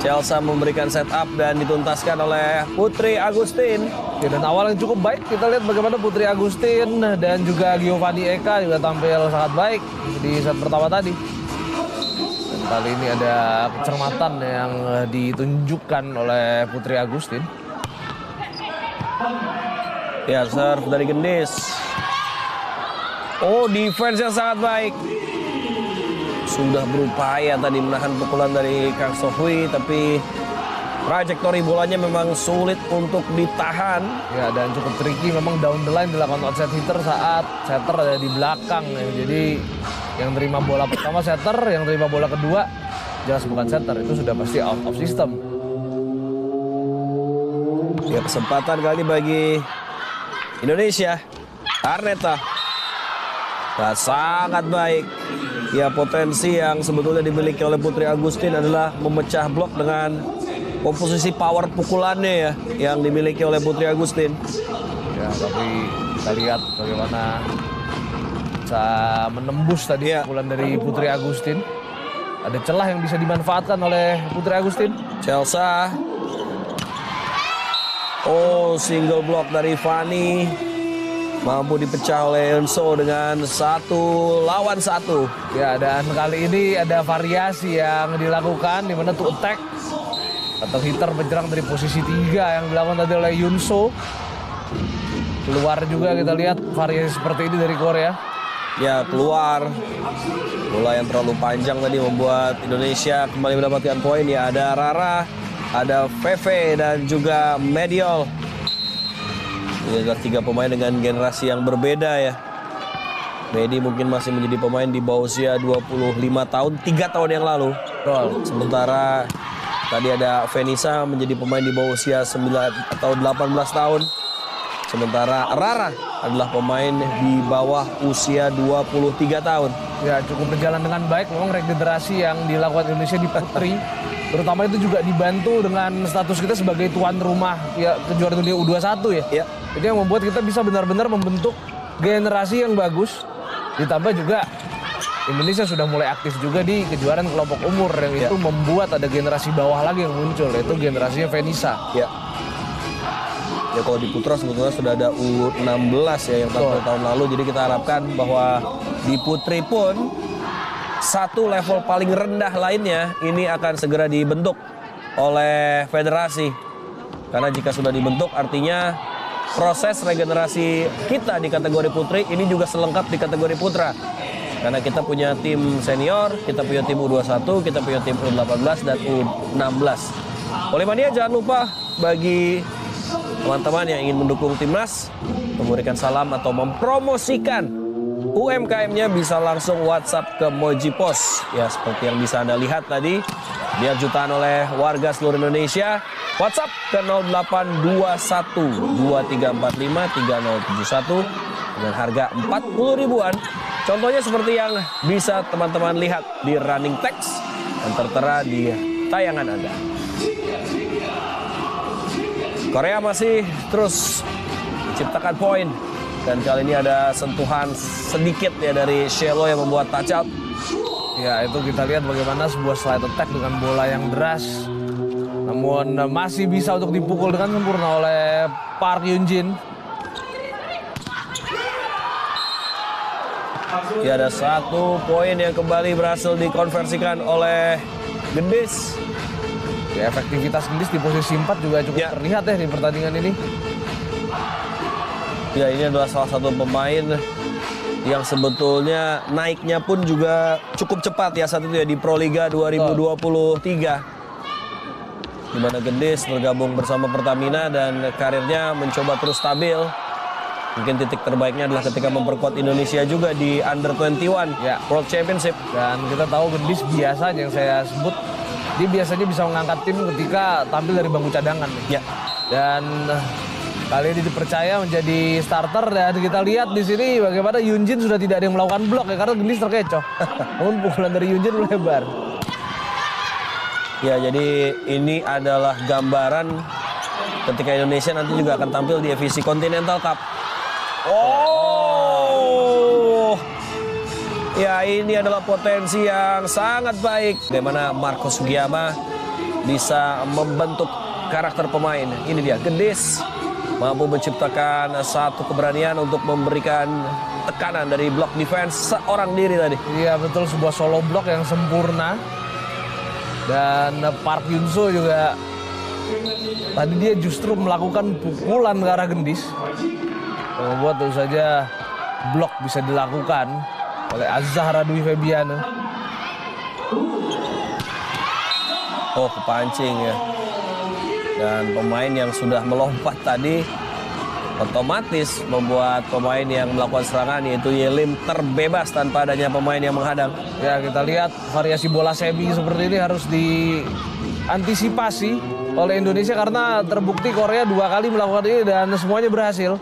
Chelsea memberikan setup dan dituntaskan oleh Putri Agustin. Ya, dan awal yang cukup baik, kita lihat bagaimana Putri Agustin dan juga Giovanni Eka juga tampil sangat baik di set pertama tadi. Dan kali ini ada kecermatan yang ditunjukkan oleh Putri Agustin. Ya, serve dari Gendis. Oh, defense yang sangat baik. Sudah berupaya tadi menahan pukulan dari Kang Sohui, tapi trajektori bolanya memang sulit untuk ditahan. Ya, dan cukup tricky memang down the line dilakukan outside hitter saat setter ada di belakang ya. Jadi yang terima bola pertama setter, yang terima bola kedua jelas bukan setter, itu sudah pasti out of system. Ya, kesempatan kali bagi Indonesia. Arneta. Nah, sangat baik. Ya, potensi yang sebetulnya dimiliki oleh Putri Agustin adalah memecah blok dengan komposisi power pukulannya ya yang dimiliki oleh Putri Agustin. Ya, tapi kita lihat bagaimana bisa menembus tadi pukulan dari Putri Agustin. Ada celah yang bisa dimanfaatkan oleh Putri Agustin. Chelsea. Oh, single block dari Fanny. Mampu dipecah oleh Enso dengan 1 lawan 1. Ya, dan kali ini ada variasi yang dilakukan di mana to attack atau hitter penyerang dari posisi 3 yang dilakukan tadi oleh Yunso. Keluar juga kita lihat variasi seperti ini dari Korea. Ya, keluar. Bola yang terlalu panjang tadi membuat Indonesia kembali mendapatkan poin. Ya, ada Rara, ada Veve dan juga Mediol. Ini adalah 3 pemain dengan generasi yang berbeda ya. Medi mungkin masih menjadi pemain di bawah usia 25 tahun, 3 tahun yang lalu. Sementara tadi ada Venisa menjadi pemain di bawah usia 9 atau 18 tahun. Sementara Rara adalah pemain di bawah usia 23 tahun. Ya, cukup berjalan dengan baik. Memang regenerasi yang dilakukan Indonesia di putri, terutama itu juga dibantu dengan status kita sebagai tuan rumah ya kejuaraan dunia U21 ya. Ya. Itu yang membuat kita bisa benar-benar membentuk generasi yang bagus. Ditambah juga Indonesia sudah mulai aktif juga di kejuaraan kelompok umur yang itu membuat ada generasi bawah lagi yang muncul, yaitu generasinya Venisa. Ya. Ya, kalau di putra sebetulnya sudah ada U16 ya yang tampil tahun lalu. Jadi kita harapkan bahwa di putri pun satu level paling rendah lainnya ini akan segera dibentuk oleh federasi. Karena jika sudah dibentuk artinya proses regenerasi kita di kategori putri ini juga selengkap di kategori putra. Karena kita punya tim senior, kita punya tim U21, kita punya tim U18 dan U16. Oleh mania jangan lupa bagi teman-teman yang ingin mendukung timnas, memberikan salam atau mempromosikan UMKM-nya bisa langsung WhatsApp ke Moji Pos. Ya, seperti yang bisa Anda lihat tadi, dia jutaan oleh warga seluruh Indonesia. WhatsApp ke 0821 2345 3071 dengan harga 40 ribuan. Contohnya seperti yang bisa teman-teman lihat di running text yang tertera di tayangan Anda. Korea masih terus menciptakan poin. Dan kali ini ada sentuhan sedikit ya dari Shelo yang membuat touch out. Ya, itu kita lihat bagaimana sebuah slide attack dengan bola yang deras. Namun masih bisa untuk dipukul dengan sempurna oleh Park Hyunjin. Ya, ada 1 poin yang kembali berhasil dikonversikan oleh Gendis. Ya, efektivitas Gendis di posisi 4 juga cukup terlihat ya di pertandingan ini. Ya, ini adalah salah satu pemain yang sebetulnya naiknya pun juga cukup cepat ya saat itu ya di Pro Liga 2023. Di mana Gendis bergabung bersama Pertamina dan karirnya mencoba terus stabil. Mungkin titik terbaiknya adalah ketika memperkuat Indonesia juga di Under 21 World Championship. Dan kita tahu Gendis biasanya yang saya sebut, dia biasanya bisa mengangkat tim ketika tampil dari bangku cadangan. Ya. Dan kali ini dipercaya menjadi starter dan kita lihat di sini bagaimana Hyunjin sudah tidak ada yang melakukan blok ya karena Gendis terkecoh. Namun pukulan dari Hyunjin melebar. Ya, jadi ini adalah gambaran ketika Indonesia nanti juga akan tampil di FIC Continental Cup. Oh, ya ini adalah potensi yang sangat baik. Bagaimana Marco Sugiyama bisa membentuk karakter pemain. Ini dia, Gendis mampu menciptakan satu keberanian untuk memberikan tekanan dari blok defense seorang diri tadi. Iya betul, sebuah solo blok yang sempurna. Dan Park Hyun-soo juga tadi dia justru melakukan pukulan ke arah Gendis. Membuat tentu saja blok bisa dilakukan oleh Azhara Dwi Febiano. Oh, kepancing ya. Dan pemain yang sudah melompat tadi otomatis membuat pemain yang melakukan serangan yaitu Yelim terbebas tanpa adanya pemain yang menghadang. Ya, kita lihat variasi bola semi seperti ini harus diantisipasi oleh Indonesia karena terbukti Korea 2 kali melakukan ini dan semuanya berhasil.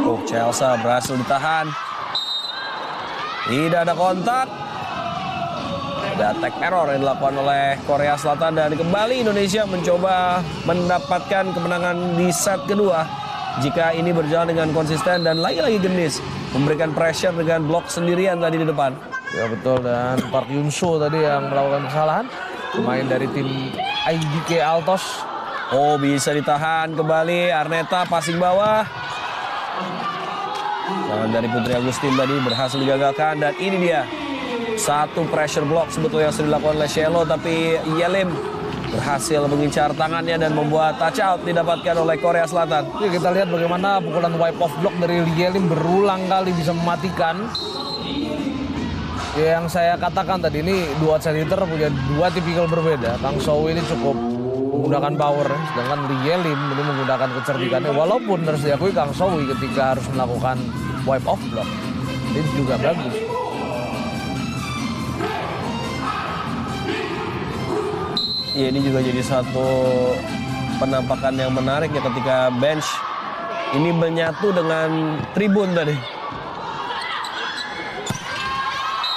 Oh, Chelsea berhasil ditahan. Tidak ada kontak. Ada attack error yang dilakukan oleh Korea Selatan dan kembali Indonesia mencoba mendapatkan kemenangan di set kedua. Jika ini berjalan dengan konsisten dan lagi-lagi Gendis memberikan pressure dengan blok sendirian tadi di depan. Ya betul, dan Park Hyun-soo tadi yang melakukan kesalahan. Pemain dari tim IDK Altos. Oh, bisa ditahan kembali. Arneta passing bawah. Tangan dari Putri Agustin tadi berhasil digagalkan dan ini dia. Satu pressure block sebetulnya yang sudah dilakukan oleh Shelo, tapi Yelim berhasil mengincar tangannya dan membuat touch out didapatkan oleh Korea Selatan. Ya, kita lihat bagaimana pukulan wipe off block dari Yelim berulang kali bisa mematikan. Ya, yang saya katakan tadi ini dua outside hitter punya 2 tipikal berbeda. Kang Sow ini cukup menggunakan power, sedangkan Yelim ini menggunakan kecerdikannya. Walaupun harus diakui Kang Sow ketika harus melakukan wipe off block ini juga bagus. Ya, ini juga jadi satu penampakan yang menarik ya ketika bench ini menyatu dengan tribun tadi.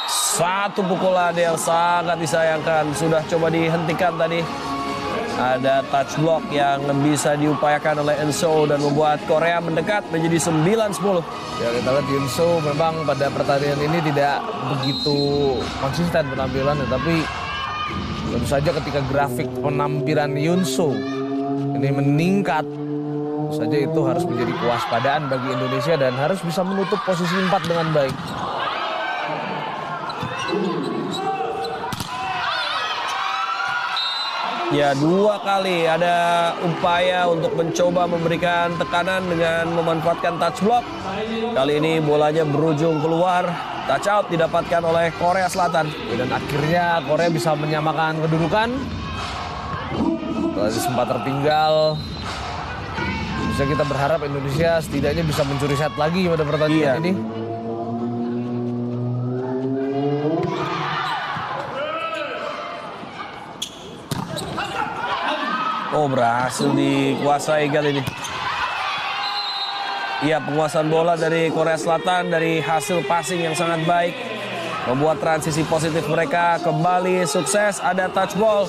Satu pukulan yang sangat disayangkan sudah coba dihentikan tadi. Ada touch block yang bisa diupayakan oleh Enso dan membuat Korea mendekat menjadi 9-10. Ya, kita lihat Enso memang pada pertandingan ini tidak begitu konsisten penampilannya, tapi tentu saja ketika grafik penampilan Hyun-soo ini meningkat, tentu saja itu harus menjadi kewaspadaan bagi Indonesia dan harus bisa menutup posisi 4 dengan baik. Ya, 2 kali ada upaya untuk mencoba memberikan tekanan dengan memanfaatkan touch block. Kali ini bolanya berujung keluar. Touch out didapatkan oleh Korea Selatan. Dan akhirnya Korea bisa menyamakan kedudukan. Setelah sempat tertinggal, bisa kita berharap Indonesia setidaknya bisa mencuri set lagi pada pertandingan ini. Oh, berhasil dikuasai kali ini. Iya, penguasaan bola dari Korea Selatan dari hasil passing yang sangat baik. membuat transisi positif mereka kembali sukses. Ada touch ball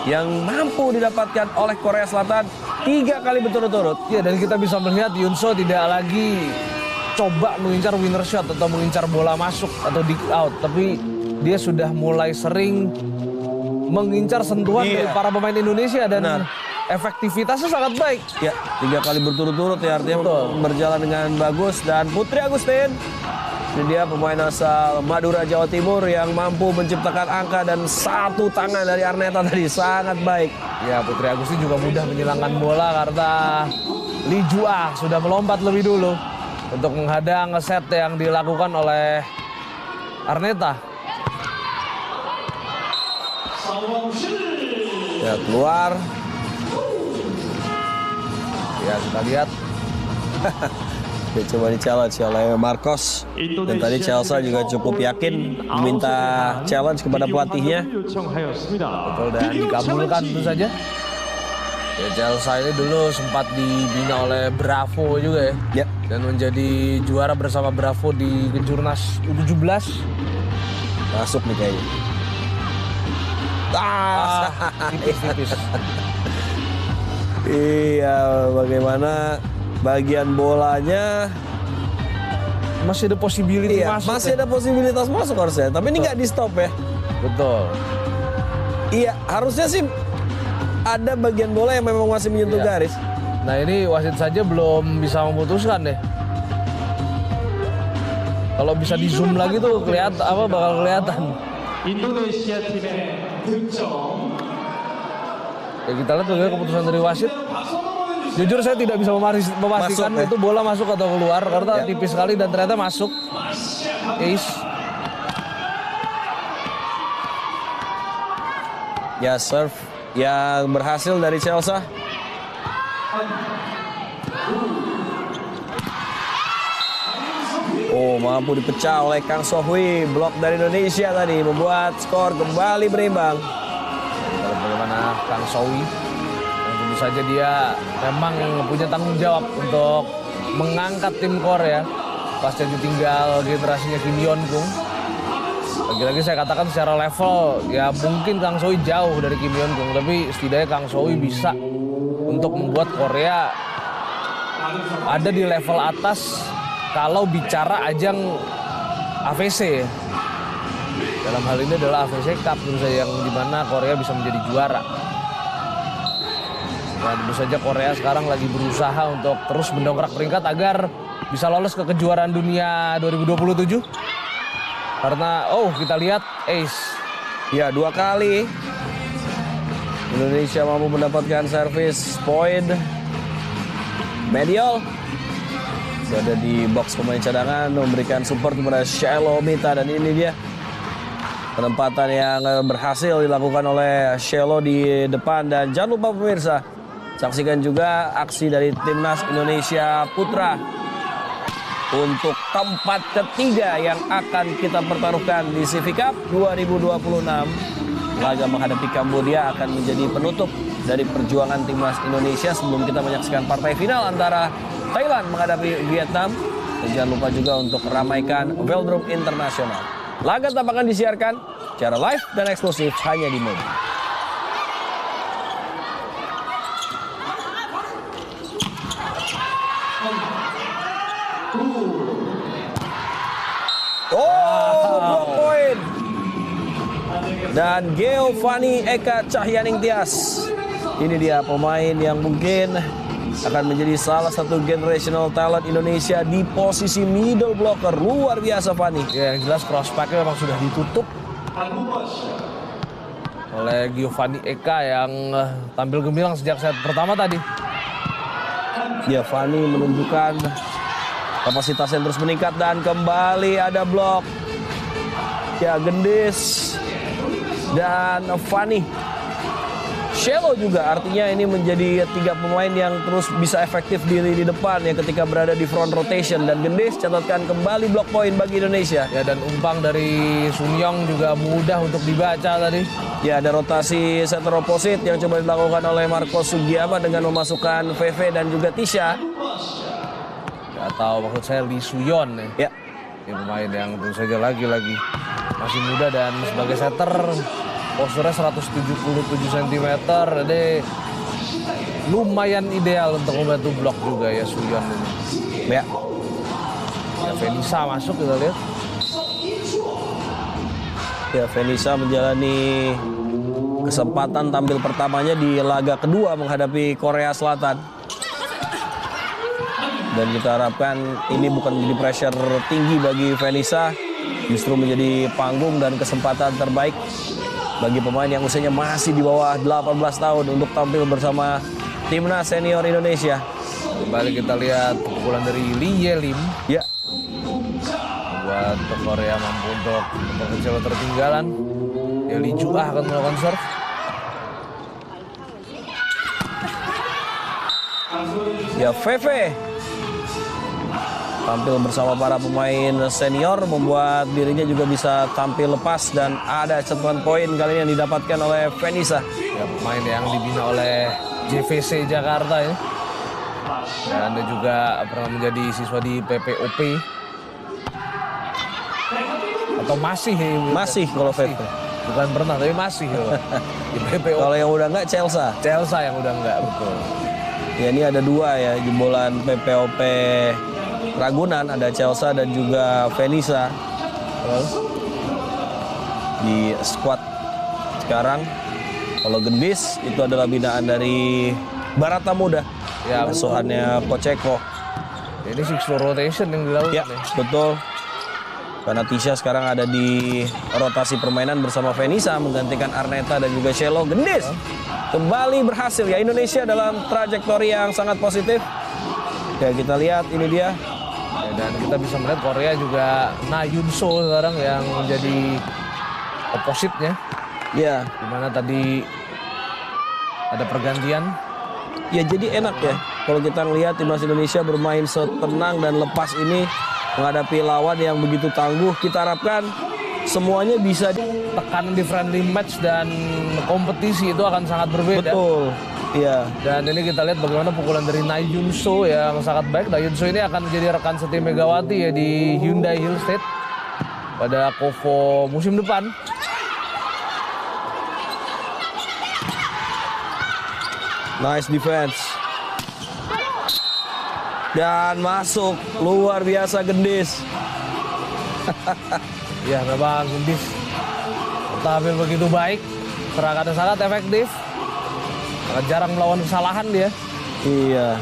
yang mampu didapatkan oleh Korea Selatan 3 kali berturut-turut. Ya, dan kita bisa melihat Yunso tidak lagi coba mengincar winner shot atau mengincar bola masuk atau dig out, tapi dia sudah mulai sering mengincar sentuhan dari para pemain Indonesia dan Benar. efektivitasnya sangat baik. Ya, 3 kali berturut-turut ya, artinya Betul. berjalan dengan bagus. Dan Putri Agustin, ini dia pemain asal Madura, Jawa Timur yang mampu menciptakan angka, dan satu tangan dari Arneta tadi sangat baik. Ya, Putri Agustin juga mudah menyilangkan bola karena Lee Jua sudah melompat lebih dulu untuk menghadang set yang dilakukan oleh Arneta. Ya, keluar. Ya, kita lihat. Dia coba di-challenge oleh Marcos. Dan tadi Chelsea juga cukup yakin meminta challenge kepada pelatihnya. Betul, dan dikabulkan tentu saja. Ya, Chelsea ini dulu sempat dibina oleh Bravo juga ya. Ya, Dan menjadi juara bersama Bravo di Kejurnas U17. masuk nih kayaknya. Tipis-tipis. Iya, bagaimana bagian bolanya Masih ada possibility iya, masuk. masih ada posibilitas masuk harusnya. Tapi ini nggak di stop ya. Betul. Iya, harusnya sih ada bagian bola yang memang masih menyentuh Iya. garis. Nah, ini wasit saja belum bisa memutuskan deh. Kalau bisa di zoom lagi tuh bakal kelihatan. 인도네시아 팀의 득점. Ya, kita lihat juga keputusan dari wasit. Jujur saya tidak bisa memastikan Masuk, ya? itu bola masuk atau keluar karena Ya. tipis sekali dan ternyata masuk. Ace. Ya, serve yang berhasil dari Chelsea. Oh, mampu dipecah oleh Kang Sohui. Blok dari Indonesia tadi membuat skor kembali berimbang. Kita lihat bagaimana Kang Sowi. Dan tentu saja dia memang punya tanggung jawab untuk mengangkat tim Korea pasca ditinggal generasinya Kim Yeon Kung. Lagi-lagi saya katakan secara level ya mungkin Kang Sowi jauh dari Kim Yeon Kung, tapi setidaknya Kang Sowi bisa untuk membuat Korea ada di level atas kalau bicara ajang AVC. Dalam hal ini adalah AVC Cup tentu saja, yang dimana Korea bisa menjadi juara. Dan tentu saja Korea sekarang lagi berusaha untuk terus mendongkrak peringkat agar bisa lolos ke kejuaraan dunia 2027. Karena kita lihat ace. Ya, 2 kali Indonesia mampu mendapatkan servis point. Medial ada di box pemain cadangan memberikan support kepada Shiloh Mita, dan ini dia penempatan yang berhasil dilakukan oleh Shiloh di depan. Dan jangan lupa pemirsa, saksikan juga aksi dari Timnas Indonesia Putra untuk tempat ketiga yang akan kita pertaruhkan di CV Cup 2026. Laga menghadapi Kambodia akan menjadi penutup dari perjuangan Timnas Indonesia sebelum kita menyaksikan partai final antara Thailand menghadapi Vietnam. Dan jangan lupa juga untuk ramaikan Velodrome Internasional. Laga tetap akan disiarkan secara live dan eksklusif hanya di Mobi. Blok poin. Dan Giovanni Eka Cahyaning Tias. Ini dia pemain yang mungkin akan menjadi salah satu generational talent Indonesia di posisi middle blocker. Luar biasa, Fani. Ya, yang jelas crosspacknya memang sudah ditutup oleh Giovanni Eka yang tampil gemilang sejak set pertama tadi. Ya, Fani menunjukkan kapasitas yang terus meningkat dan kembali ada blok. Ya, Gendis dan Fani. Shiloh juga, artinya ini menjadi 3 pemain yang terus bisa efektif diri di depan ya ketika berada di front rotation. Dan Gendis catatkan kembali blok poin bagi Indonesia. Ya, dan umpan dari Sun Yong juga mudah untuk dibaca tadi. Ya, ada rotasi center opposite yang coba dilakukan oleh Marcos Sugiyama dengan memasukkan VV dan juga Tisha. Atau maksud saya Lee Suyon ya. Ya, Ini pemain yang tentu saja lagi-lagi masih muda dan sebagai setter posturnya 177 cm. Jadi lumayan ideal untuk membantu blok juga ya Suyon ini. Ya, Fenisa masuk kita lihat. ya Fenisa menjalani kesempatan tampil pertamanya di laga kedua menghadapi Korea Selatan. Dan kita harapkan ini bukan menjadi pressure tinggi bagi Fenisa, justru menjadi panggung dan kesempatan terbaik bagi pemain yang usianya masih di bawah 18 tahun untuk tampil bersama Timnas Senior Indonesia. Kembali kita lihat pukulan dari Lee Ye-lim. Ya, Buat Korea mampu untuk memperkecil ketertinggalan. Ya, Lee Ju-ah akan melakukan serve. ya Veve tampil bersama para pemain senior membuat dirinya juga bisa tampil lepas dan ada catatan poin kali ini yang didapatkan oleh Fenisa. Ya, pemain yang dibina oleh JVC Jakarta ya. Dan dia juga pernah menjadi siswa di PPOP. Atau masih ya? Masih kalau Veve. Bukan pernah, tapi masih ya. Di PPOP. Kalau yang udah enggak Chelsea. Chelsea yang udah enggak, betul. Ya ini ada dua ya jebolan PPOP Ragunan, ada Chelsea dan juga Fenisa. Terus Di squad sekarang kalau Gendis itu adalah binaan dari Barata Muda. Ya, asuhannya Pocheko. ini six floor rotation yang dilakukan Ya, betul. Karena Tisha sekarang ada di rotasi permainan bersama Fenisa menggantikan Arneta dan juga Shelo. Gendis kembali berhasil ya, Indonesia dalam trajektori yang sangat positif. Ya, kita lihat ini dia. Ya, dan kita bisa melihat Korea juga Na Yun So sekarang yang menjadi opositnya. Ya, Dimana tadi ada pergantian. ya jadi enak ya kalau kita melihat timnas Indonesia bermain setenang dan lepas ini menghadapi lawan yang begitu tangguh. Kita harapkan semuanya bisa Tekanan di friendly match dan kompetisi itu akan sangat berbeda. betul. Iya. Dan ini kita lihat bagaimana pukulan dari Na Yun So yang sangat baik. Na Yun So ini akan menjadi rekan setim Megawati ya di Hyundai Hill State pada KOFO musim depan. Nice defense. Dan masuk, luar biasa Gendis. Ya memang Gendis tampil begitu baik, serangannya sangat efektif, sangat jarang melawan kesalahan dia. Iya.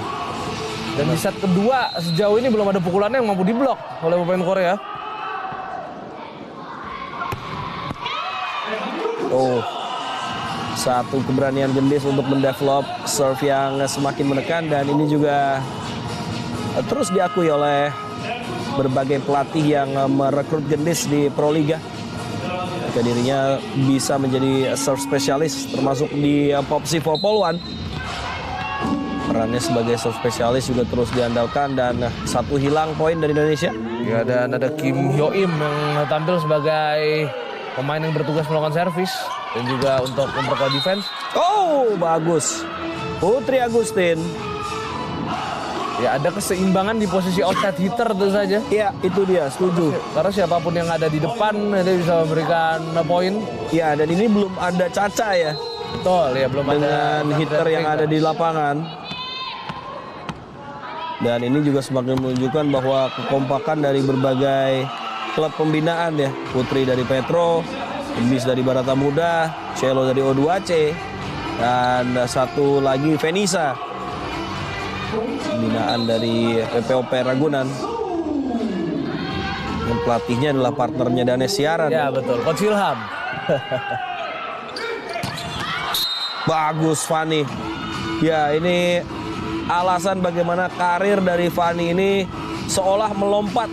Dan di set kedua sejauh ini belum ada pukulannya yang mampu diblok oleh pemain Korea. Oh, satu keberanian Gendis untuk mendevelop serve yang semakin menekan dan ini juga terus diakui oleh berbagai pelatih yang merekrut Gendis di Pro Liga. Jika dirinya bisa menjadi serve spesialis termasuk di Popsi Poluan. Perannya sebagai serve spesialis juga terus diandalkan dan satu hilang poin dari Indonesia. Ya, dan ada Kim Hyo Im yang tampil sebagai pemain yang bertugas melakukan servis dan juga untuk memperkuat defense. Oh, bagus. Putri Agustin. Ya, ada keseimbangan di posisi outside hitter tentu saja. Ya, itu dia, setuju. Karena siapapun yang ada di depan dia bisa memberikan poin. Ya, dan ini belum ada Caca ya. Betul, ya belum ada Dengan hitter yang ada di lapangan. Dan ini juga semakin menunjukkan bahwa kekompakan dari berbagai klub pembinaan ya. Putri dari Petro, Gendis dari Barata Muda, Shelo dari O2C, dan satu lagi Fenisa, pembinaan dari PPOP Ragunan. Dan pelatihnya adalah partnernya Danes Siaran. Ya betul, Coach Ilham. Bagus Fani. Ya, ini alasan bagaimana karir dari Fani ini seolah melompat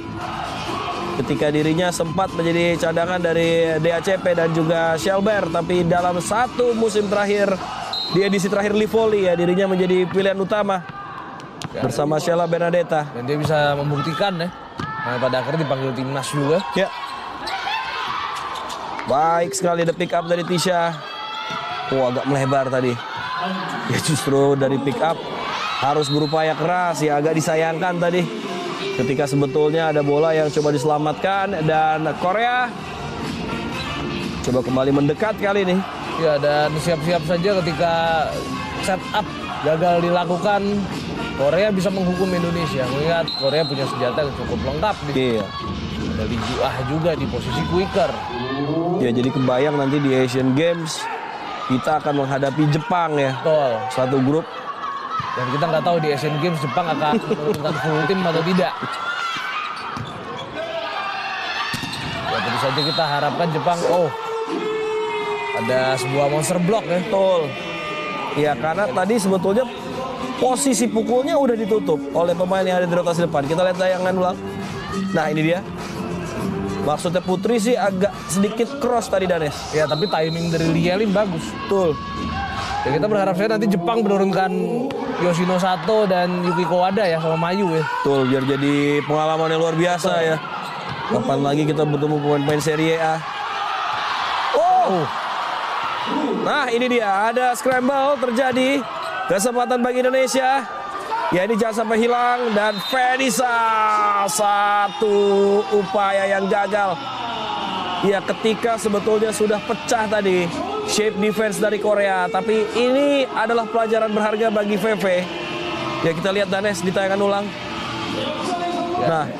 ketika dirinya sempat menjadi cadangan dari DACP dan juga Shelber, tapi dalam satu musim terakhir di edisi terakhir Livoli ya dirinya menjadi pilihan utama bersama Sheila Bernadetta. Dan dia bisa membuktikan ya. Nah, pada akhirnya dipanggil timnas juga. Ya. Baik sekali the pick up dari Tisha. Oh, agak melebar tadi. Ya justru dari pick up harus berupaya keras ya, agak disayangkan tadi ketika sebetulnya ada bola yang coba diselamatkan dan Korea Coba kembali mendekat kali ini. Ya, dan siap-siap saja ketika setup gagal dilakukan, Korea bisa menghukum Indonesia. Mengingat Korea punya senjata yang cukup lengkap. Iya. Ada Lee Ju-ah juga di posisi quicker. Ya jadi kebayang nanti di Asian Games kita akan menghadapi Jepang ya. Betul. Satu grup. Dan kita nggak tahu di Asian Games Jepang akan menurunkan full tim atau tidak. Ya tentu saja kita harapkan Jepang, ada sebuah monster block ya. Betul. Ya karena tadi sebetulnya posisi pukulnya udah ditutup oleh pemain yang ada di rotasi depan. Kita lihat tayangan ulang. Nah ini dia. Maksudnya Putri sih agak sedikit cross tadi Danes. Ya tapi timing dari Lee Yelin bagus. Betul. Ya kita berharap saja nanti Jepang menurunkan Yoshino Sato dan Yukiko Wada ya sama Mayu ya. Betul, biar jadi pengalaman yang luar biasa ya. Kapan lagi kita bertemu pemain-pemain Serie A. Nah ini dia, ada scramble terjadi. Kesempatan bagi Indonesia. Ya ini jangan sampai hilang. Dan Fenisa, satu upaya yang gagal. Ya ketika sebetulnya sudah pecah tadi shape defense dari Korea. Tapi ini adalah pelajaran berharga bagi VV. Ya kita lihat Danes di tayangan ulang. Nah. Ya,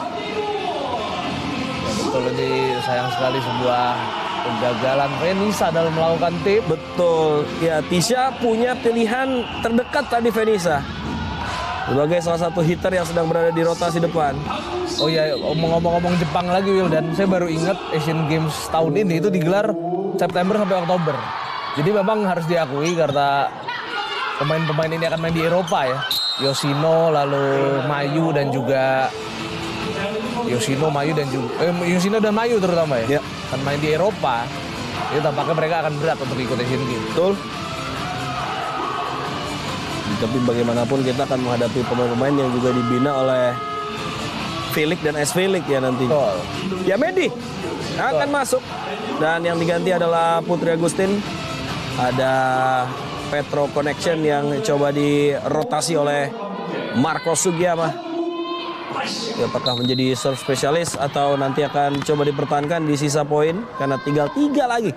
betul, ini sayang sekali sebuah kegagalan Fenisa dalam melakukan tip. Betul. Ya Tisha punya pilihan terdekat tadi Fenisa. Sebagai salah satu hitter yang sedang berada di rotasi depan. Oh ya, ngomong-ngomong Jepang lagi Will, dan saya baru ingat Asian Games tahun ini itu digelar September sampai Oktober. Jadi memang harus diakui karena pemain-pemain ini akan main di Eropa ya. Yoshino, lalu Mayu dan juga Yoshino dan Mayu terutama ya. Akan main di Eropa. Jadi tampaknya mereka akan berat untuk ikut Asian Games. Betul. Tapi bagaimanapun kita akan menghadapi pemain-pemain yang juga dibina oleh Felix dan S. Felix ya nanti. Betul. Ya Medi akan masuk. Dan yang diganti adalah Putri Agustin. Ada Petro Connection yang coba dirotasi oleh Marco Sugiyama. Ya, apakah menjadi serve spesialis atau nanti akan coba dipertahankan di sisa poin karena tinggal 3 lagi.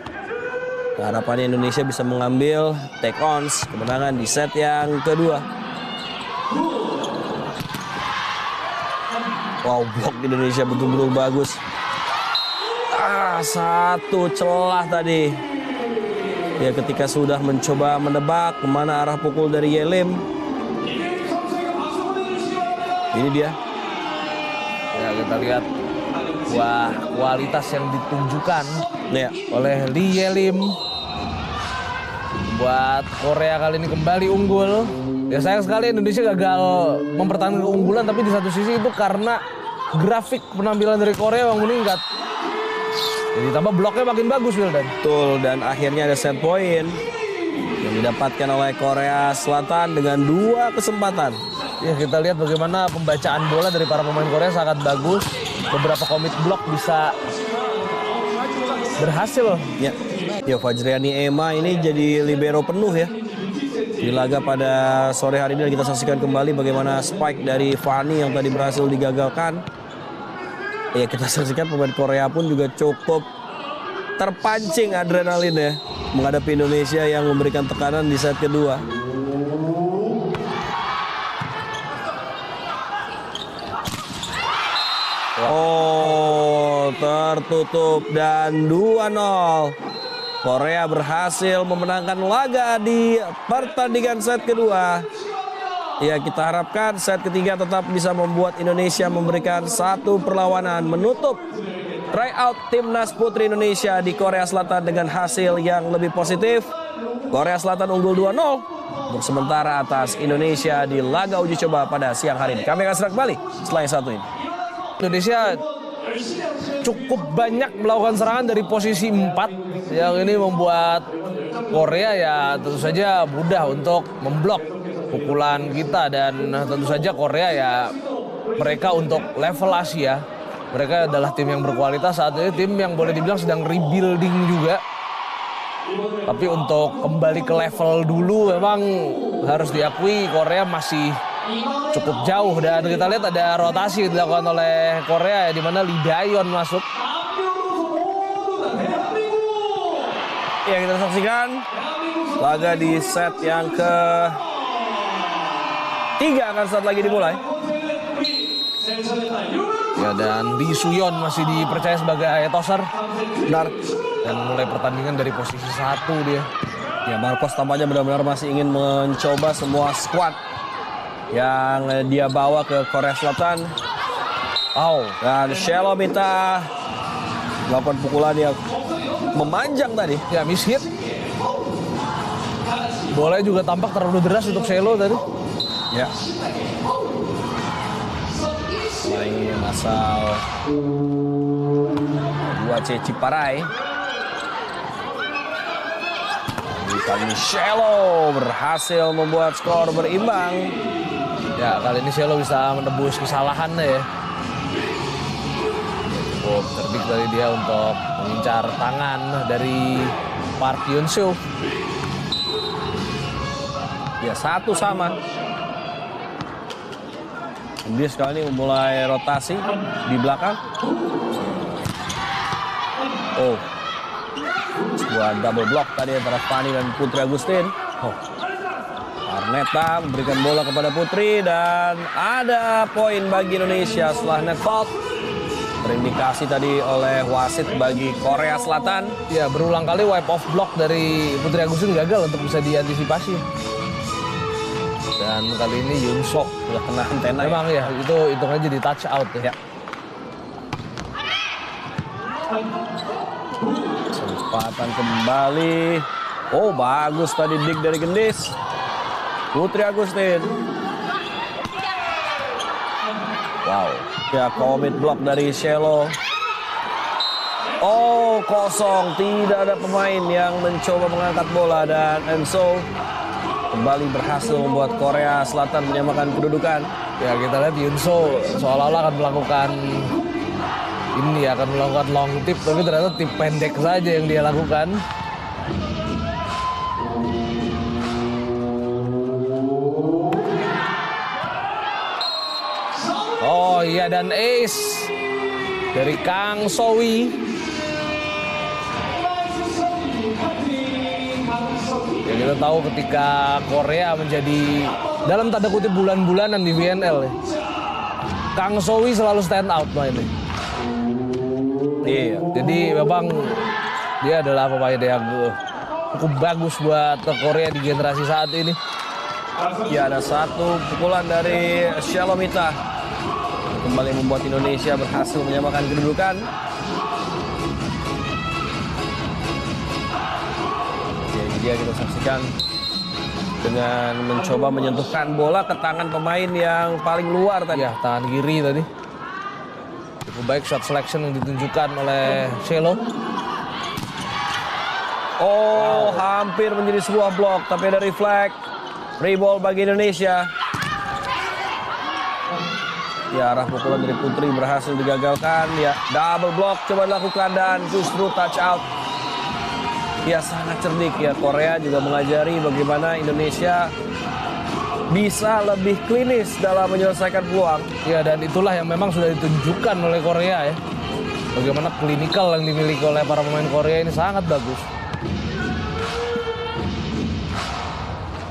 Harapannya Indonesia bisa mengambil take ons kemenangan di set yang kedua. Wow, blok Indonesia betul-betul bagus. Satu celah tadi. Ya ketika sudah mencoba menebak kemana arah pukul dari Yelim. Ini dia. Ya kita lihat kualitas yang ditunjukkan oleh Lee Yelim buat Korea kali ini kembali unggul. Ya sayang sekali Indonesia gagal mempertahankan keunggulan, tapi di satu sisi itu karena grafik penampilan dari Korea yang meningkat. Jadi tambah bloknya makin bagus Wildan. Betul, dan akhirnya ada set point yang didapatkan oleh Korea Selatan dengan 2 kesempatan. Ya kita lihat bagaimana pembacaan bola dari para pemain Korea sangat bagus. Beberapa commit block bisa berhasil. Ya Fajriani Ema ini jadi libero penuh ya di laga pada sore hari ini. Kita saksikan kembali bagaimana spike dari Fani yang tadi berhasil digagalkan. Ya kita saksikan pemain Korea pun juga cukup terpancing adrenalin ya menghadapi Indonesia yang memberikan tekanan di set kedua. Tertutup dan 2-0. Korea berhasil memenangkan laga di pertandingan set kedua. Ya kita harapkan set ketiga tetap bisa membuat Indonesia memberikan satu perlawanan menutup tryout timnas putri Indonesia di Korea Selatan dengan hasil yang lebih positif. Korea Selatan unggul 2-0 untuk sementara atas Indonesia di laga uji coba pada siang hari ini. Kami akan segera kembali setelah yang satu ini. Indonesia cukup banyak melakukan serangan dari posisi 4 yang ini membuat Korea ya tentu saja mudah untuk memblok pukulan kita, dan tentu saja Korea ya mereka untuk level Asia mereka adalah tim yang berkualitas saat ini, tim yang boleh dibilang sedang rebuilding juga, tapi untuk kembali ke level dulu memang harus diakui Korea masih cukup jauh. Dan kita lihat ada rotasi dilakukan oleh Korea ya, di mana Lee Dayon masuk. Ya, kita saksikan laga di set yang ke-3 akan saat lagi dimulai. Ya, dan Lee Suyon masih dipercaya sebagai tosser. Benar. Dan mulai pertandingan dari posisi 1 dia. Ya, Marcos tampaknya benar-benar masih ingin mencoba semua squad yang dia bawa ke Korea Selatan. Dan Shalomita melakukan pukulan yang memanjang tadi. Ya, miss hit. Bola juga tampak terlalu deras untuk Shelo tadi. Ya. Main asal 2C Ciparai. Kali ini Shelo berhasil membuat skor berimbang. Ya, kali ini Shelo bisa menebus kesalahannya ya. Cukup cerdik dari dia untuk mengincar tangan dari Park Hyun-soo. Ya, 1-1. Dia sekali ini memulai rotasi di belakang. Sebuah double block tadi antara Fanny dan Putri Agustin. Arneta memberikan bola kepada Putri dan ada poin bagi Indonesia setelah net fault. Terindikasi tadi oleh wasit bagi Korea Selatan. Ya, berulang kali wipe off block dari Putri Agustin gagal untuk bisa diantisipasi. Dan kali ini Yun-sok Sudah kena antena. memang ya, itu hitungannya jadi touch out ya. Kesempatan kembali. Bagus tadi dig dari Gendis. Putri Agustin. Ya, commit block dari Shelo. Kosong. Tidak ada pemain yang mencoba mengangkat bola dan Enso kembali berhasil membuat Korea Selatan menyamakan kedudukan. Ya, kita lihat Yun-so seolah-olah akan melakukan long tip, tapi ternyata tip pendek saja yang dia lakukan. Iya, dan ace dari Kang Sowi. Ya, kita tahu ketika Korea menjadi dalam tanda kutip bulan-bulanan di VNL ya, Kang Sowi selalu stand out mainnya. Iya. Jadi memang dia adalah pemain yang cukup bagus buat Korea di generasi saat ini. Ya, ada satu pukulan dari Shalomita. Kembali membuat Indonesia berhasil menyamakan kedudukan. Ya, ini dia kita saksikan dengan mencoba menyentuhkan bola ke tangan pemain yang paling luar tadi. Ya, tangan kiri tadi. Cukup baik shot selection yang ditunjukkan oleh Shelo. Hampir menjadi sebuah blok, tapi ada reflect. Free ball bagi Indonesia. Ya, arah pukulan dari Putri berhasil digagalkan. Ya, double block coba dilakukan dan justru touch out. Ya, sangat cerdik ya. Korea juga mengajari bagaimana Indonesia bisa lebih klinis dalam menyelesaikan peluang. Ya, dan itulah yang memang sudah ditunjukkan oleh Korea ya. Bagaimana klinikal yang dimiliki oleh para pemain Korea ini sangat bagus.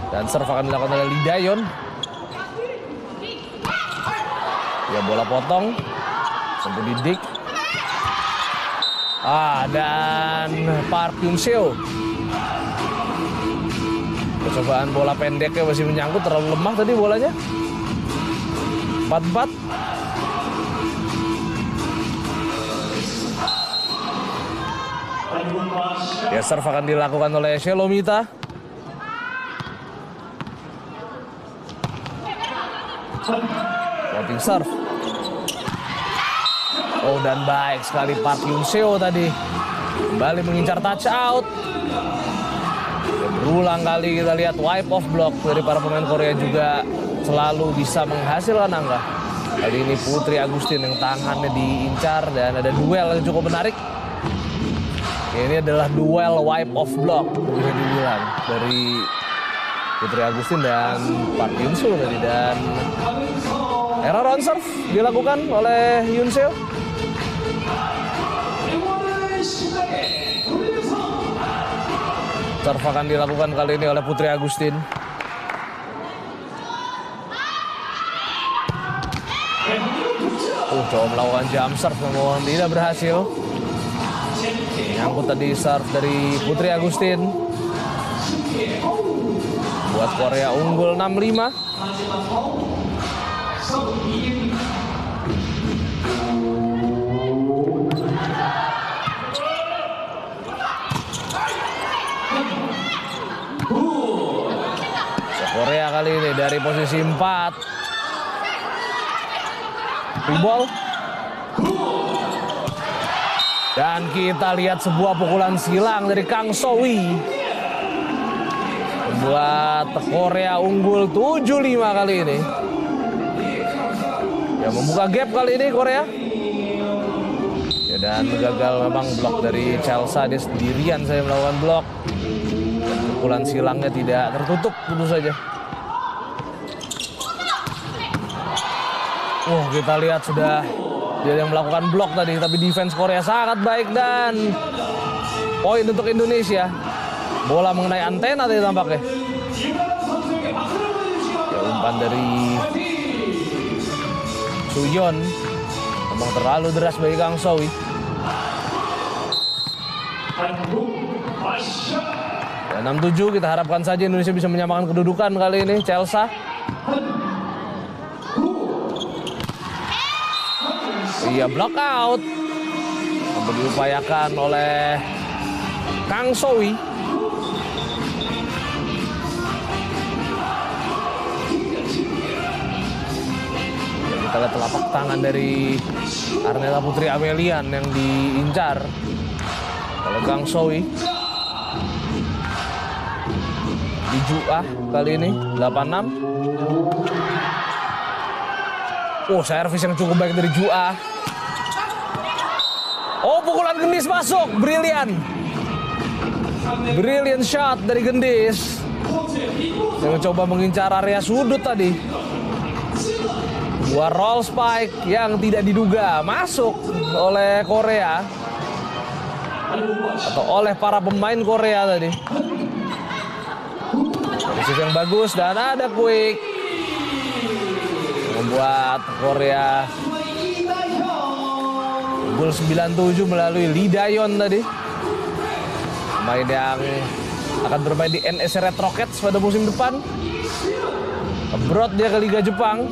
Dan serve akan dilakukan oleh Lee Dayon. Ya, bola potong. Sampai didik. Dan Park Hyun-seo. Percobaan bola pendeknya masih menyangkut, terlalu lemah tadi bolanya. 4-4. Ya, serve akan dilakukan oleh Shalomita. Floating serve. Dan baik sekali Park Hyun-seo tadi. Kembali mengincar touch out. Berulang kali kita lihat wipe off block dari para pemain Korea juga selalu bisa menghasilkan angka. Kali ini Putri Agustin yang tangannya diincar dan ada duel yang cukup menarik. Ini adalah duel wipe off block bisa dibilang dari Putri Agustin dan Park Hyun-seo tadi, dan error on serve dilakukan oleh Hyun-seo. Serve akan dilakukan kali ini oleh Putri Agustin. Coba melakukan jump serve namun tidak berhasil. Nyangkut tadi serve dari Putri Agustin. Buat Korea unggul 6-5. Korea kali ini dari posisi 4. Ball. Dan kita lihat sebuah pukulan silang dari Kang Sowi. Membuat Korea unggul 7-5 kali ini. Ya, membuka gap kali ini Korea. Ya, dan gagal memang blok dari Chelsea. Dia sendirian saya melakukan blok. Dan pukulan silangnya tidak tertutup tentu saja. Kita lihat sudah dia yang melakukan blok tadi, tapi defense Korea sangat baik dan poin untuk Indonesia. Bola mengenai antena tadi tampaknya. Ya, umpan dari Suyon memang terlalu deras bagi Kang Sowi. Ya, 6-7, kita harapkan saja Indonesia bisa menyamakan kedudukan kali ini. Chelsea. Iya, block out. Yang diupayakan oleh Kang Sowi. Kita lihat telapak tangan dari Arnella Putri Amelian yang diincar oleh Kang Sowi. Di Juah kali ini 86. Servis yang cukup baik dari Juah. Pukulan Gendis masuk, brilian. Brilliant shot dari Gendis. Yang coba mengincar area sudut tadi. Dua roll spike yang tidak diduga masuk oleh Korea. Atau oleh para pemain Korea tadi. Posisi yang bagus dan ada quick. Membuat Korea unggul 9-7 melalui Lee Dayon tadi. Pemain yang akan bermain di NEC Red Rockets pada musim depan. Abroad dia ke Liga Jepang.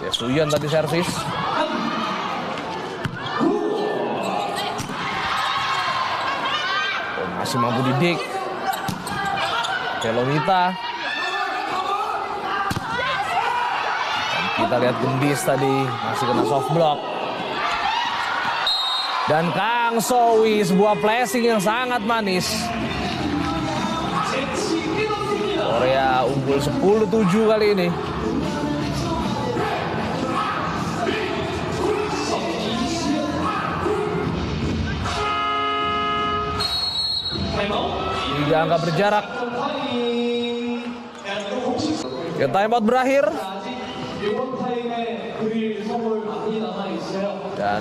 Ya, Suyon tadi servis. Masih mampu didik. Kelomita. Kita lihat Gendis tadi masih kena soft block. Dan Kang Sowi sebuah flashing yang sangat manis. Korea unggul 10-7 kali ini. Tiga angka berjarak. Ya, timeout berakhir. Dan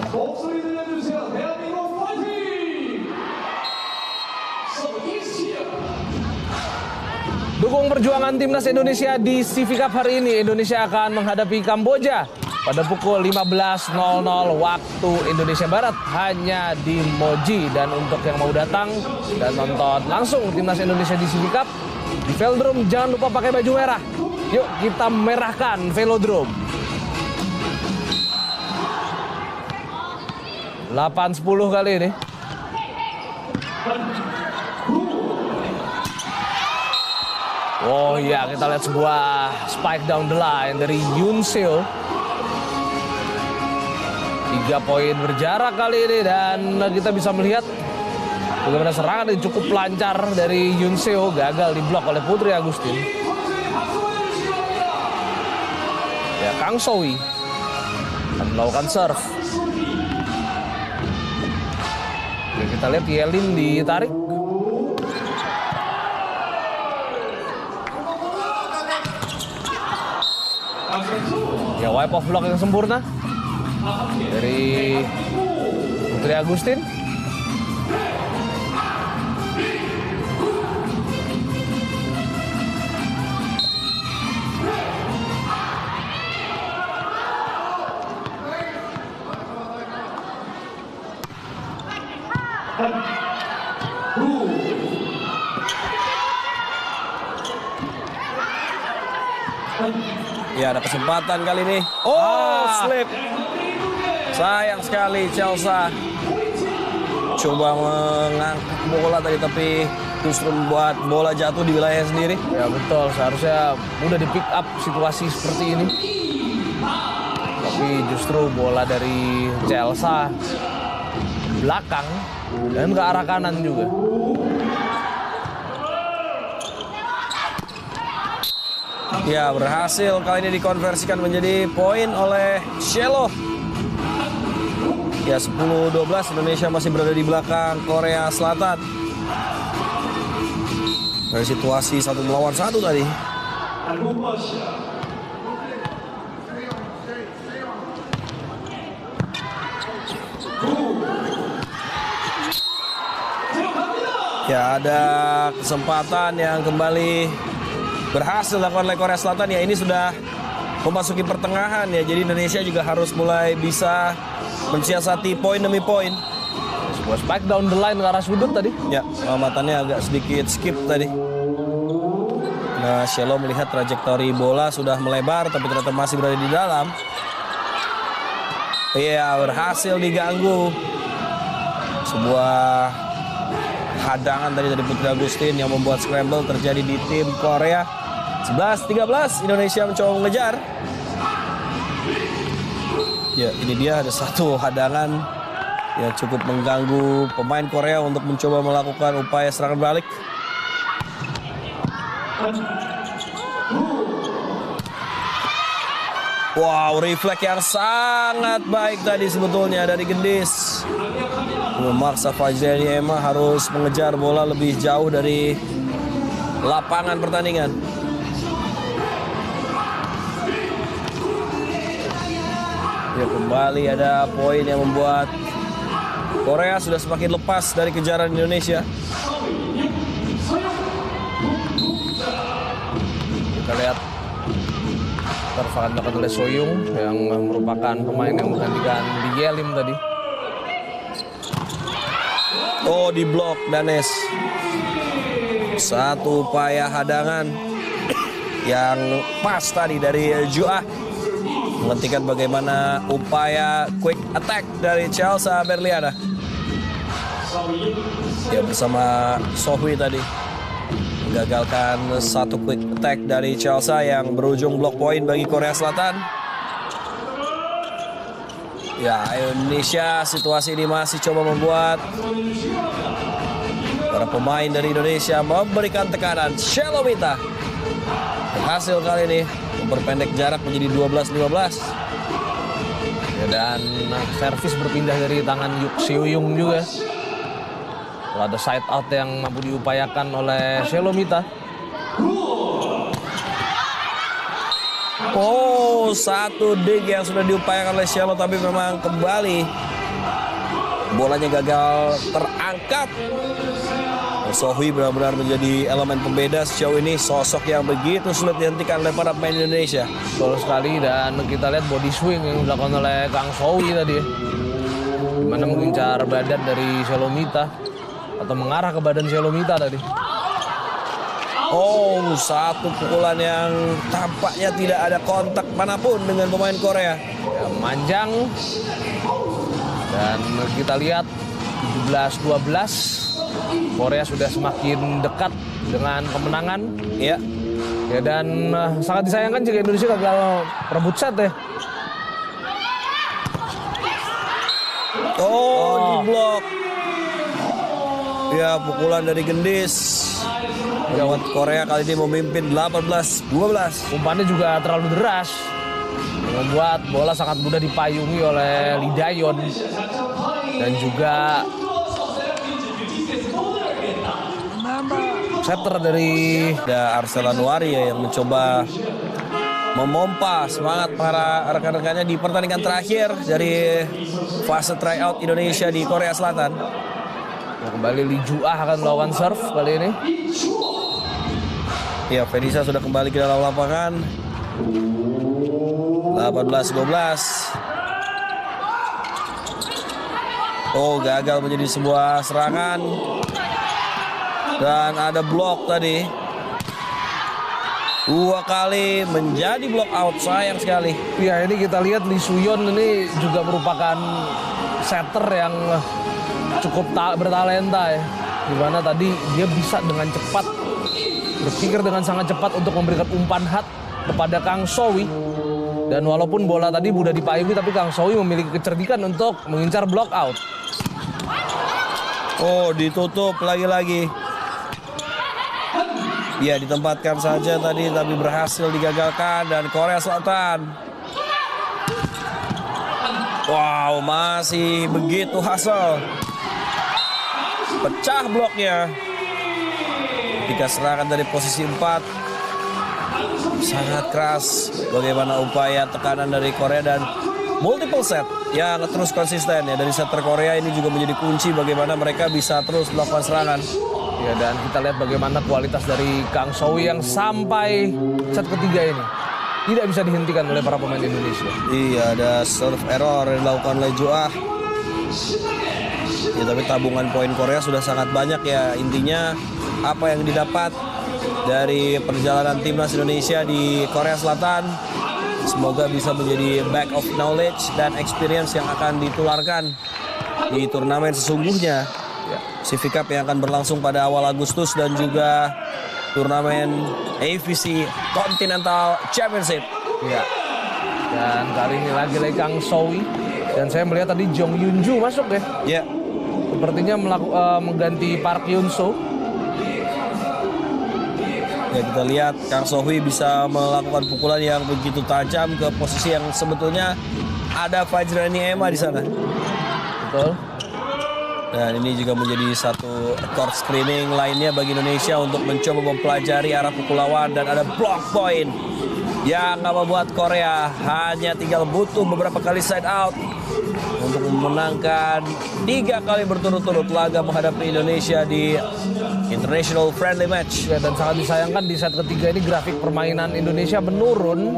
dukung perjuangan timnas Indonesia di CV Cup hari ini. Indonesia akan menghadapi Kamboja pada pukul 15.00 waktu Indonesia Barat hanya di Moji. Dan untuk yang mau datang dan nonton langsung timnas Indonesia di CV Cup di Velodrome, jangan lupa pakai baju merah. Yuk kita merahkan Velodrome. 8-10 kali ini. Ya, kita lihat sebuah spike down the line dari Yoon Seo. 3 poin berjarak kali ini dan kita bisa melihat bagaimana serangan yang cukup lancar dari Yoon Seo gagal diblok oleh Putri Agustin. Ya, Kang Sowi akan melakukan serve. Kita lihat Yelin ditarik. Ya, wipe off block yang sempurna dari Putri Agustin. Ya, ada kesempatan kali ini. Oh, slip. Sayang sekali Chelsea. Coba mengangkat bola tadi, tapi justru membuat bola jatuh di wilayah sendiri. Ya betul, seharusnya mudah di pick up situasi seperti ini. Tapi justru bola dari Chelsea belakang dan ke arah kanan juga. Ya, berhasil kali ini dikonversikan menjadi poin oleh Shelo. Ya, 10-12 Indonesia masih berada di belakang Korea Selatan. Dari situasi 1 melawan 1 tadi. Ya, ada kesempatan yang kembali berhasil dilakukan oleh Korea Selatan. Ya, ini sudah memasuki pertengahan ya. Jadi Indonesia juga harus mulai bisa mensiasati poin demi poin. Sebuah spike down the line ke arah sudut tadi. Ya, pengamatannya agak sedikit skip tadi. Nah, Shelo melihat trajektori bola sudah melebar tapi ternyata masih berada di dalam. Iya, berhasil diganggu. Sebuah hadangan tadi dari Putri Agustin yang membuat scramble terjadi di tim Korea. 11-13 Indonesia mencoba mengejar. Ya, ini dia ada satu hadangan yang cukup mengganggu pemain Korea untuk mencoba melakukan upaya serangan balik. Wow, refleks yang sangat baik tadi sebetulnya dari Gendis. Memaksa Fajriani Ema harus mengejar bola lebih jauh dari lapangan pertandingan. Ya, kembali ada poin yang membuat Korea sudah semakin lepas dari kejaran Indonesia. Kita lihat akan dilakukan oleh Soyung yang merupakan pemain yang menggantikan Lee Yelim tadi. Oh, di blok Danes. Satu upaya hadangan yang pas tadi dari Juah menghentikan bagaimana upaya quick attack dari Chelsea Berliana. Ya, bersama Sohui tadi menggagalkan satu quick attack dari Chelsea yang berujung block point bagi Korea Selatan. Ya, Indonesia situasi ini masih coba membuat para pemain dari Indonesia memberikan tekanan. Shelo Mita berhasil kali ini memperpendek jarak menjadi 12-15. Ya, dan servis berpindah dari tangan Yuk Seuyung juga. Kalau ada side out yang mampu diupayakan oleh Shelo Mita. Oh, satu dig yang sudah diupayakan oleh Shelo tapi memang kembali bolanya gagal terangkat. Sohui benar-benar menjadi elemen pembeda sejauh ini, sosok yang begitu sulit dihentikan oleh para pemain Indonesia. Betul sekali, dan kita lihat body swing yang dilakukan oleh Kang Sohui tadi. Dimana mengincar badan dari Shelo Mita atau mengarah ke badan Shelo Mita tadi. Oh, satu pukulan yang tampaknya tidak ada kontak manapun dengan pemain Korea. Ya, manjang. Dan kita lihat 17-12. Korea sudah semakin dekat dengan kemenangan. Ya. Ya, dan sangat disayangkan jika Indonesia gagal rebut set ya. Oh, di blok. Ya, pukulan dari Gendis membuat Korea kali ini memimpin 18-12. Umpannya juga terlalu deras, membuat bola sangat mudah dipayungi oleh Lee Dayon. Dan juga setter dari ada Arsel Anwari ya, yang mencoba memompa semangat para rekan-rekannya di pertandingan terakhir dari fase tryout Indonesia di Korea Selatan. Nah, kembali Lee Juah akan melawan serve kali ini. Ya, Fedisa sudah kembali ke dalam lapangan. 18-12. Oh, gagal menjadi sebuah serangan. Dan ada blok tadi. 2 kali menjadi block out, sayang sekali. Ya ini kita lihat Lee Suyon ini juga merupakan setter yang cukup bertalenta ya. Dimana tadi dia bisa dengan cepat, berpikir dengan sangat cepat untuk memberikan umpan hat kepada Kang Sowi. Dan walaupun bola tadi mudah dipayungi, tapi Kang Sowi memiliki kecerdikan untuk mengincar block out. Oh, ditutup lagi-lagi. Ya, ditempatkan saja tadi, tapi berhasil digagalkan. Dan Korea Selatan. Wow, masih begitu hasil. Pecah bloknya. Ketika serangan dari posisi 4. Sangat keras. Bagaimana upaya tekanan dari Korea dan multiple set yang terus konsisten ya. Dari setter Korea ini juga menjadi kunci bagaimana mereka bisa terus melakukan serangan. Ya, dan kita lihat bagaimana kualitas dari Kang Sowi yang sampai set ketiga ini tidak bisa dihentikan oleh para pemain Indonesia. Iya, ada serve error yang dilakukan oleh Joah. Ya, tapi tabungan poin Korea sudah sangat banyak ya. Intinya apa yang didapat dari perjalanan timnas Indonesia di Korea Selatan semoga bisa menjadi back of knowledge dan experience yang akan ditularkan di turnamen sesungguhnya. CIVI Cup yang akan berlangsung pada awal Agustus dan juga turnamen AVC Continental Championship. Ya. Dan kali ini lagi Kang Sowi, dan saya melihat tadi Jong Yunju masuk ya. Ya. Sepertinya mengganti Park Hyun So. Ya, kita lihat Kang Sohwi bisa melakukan pukulan yang begitu tajam ke posisi yang sebetulnya ada Fajrani Ema di sana. Betul. Dan ini juga menjadi satu court screening lainnya bagi Indonesia untuk mencoba mempelajari arah pukul lawan. Dan ada block point yang membuat Korea hanya tinggal butuh beberapa kali side out untuk memenangkan 3 kali berturut-turut laga menghadapi Indonesia di International Friendly Match. Ya, dan sangat disayangkan di set ketiga ini grafik permainan Indonesia menurun.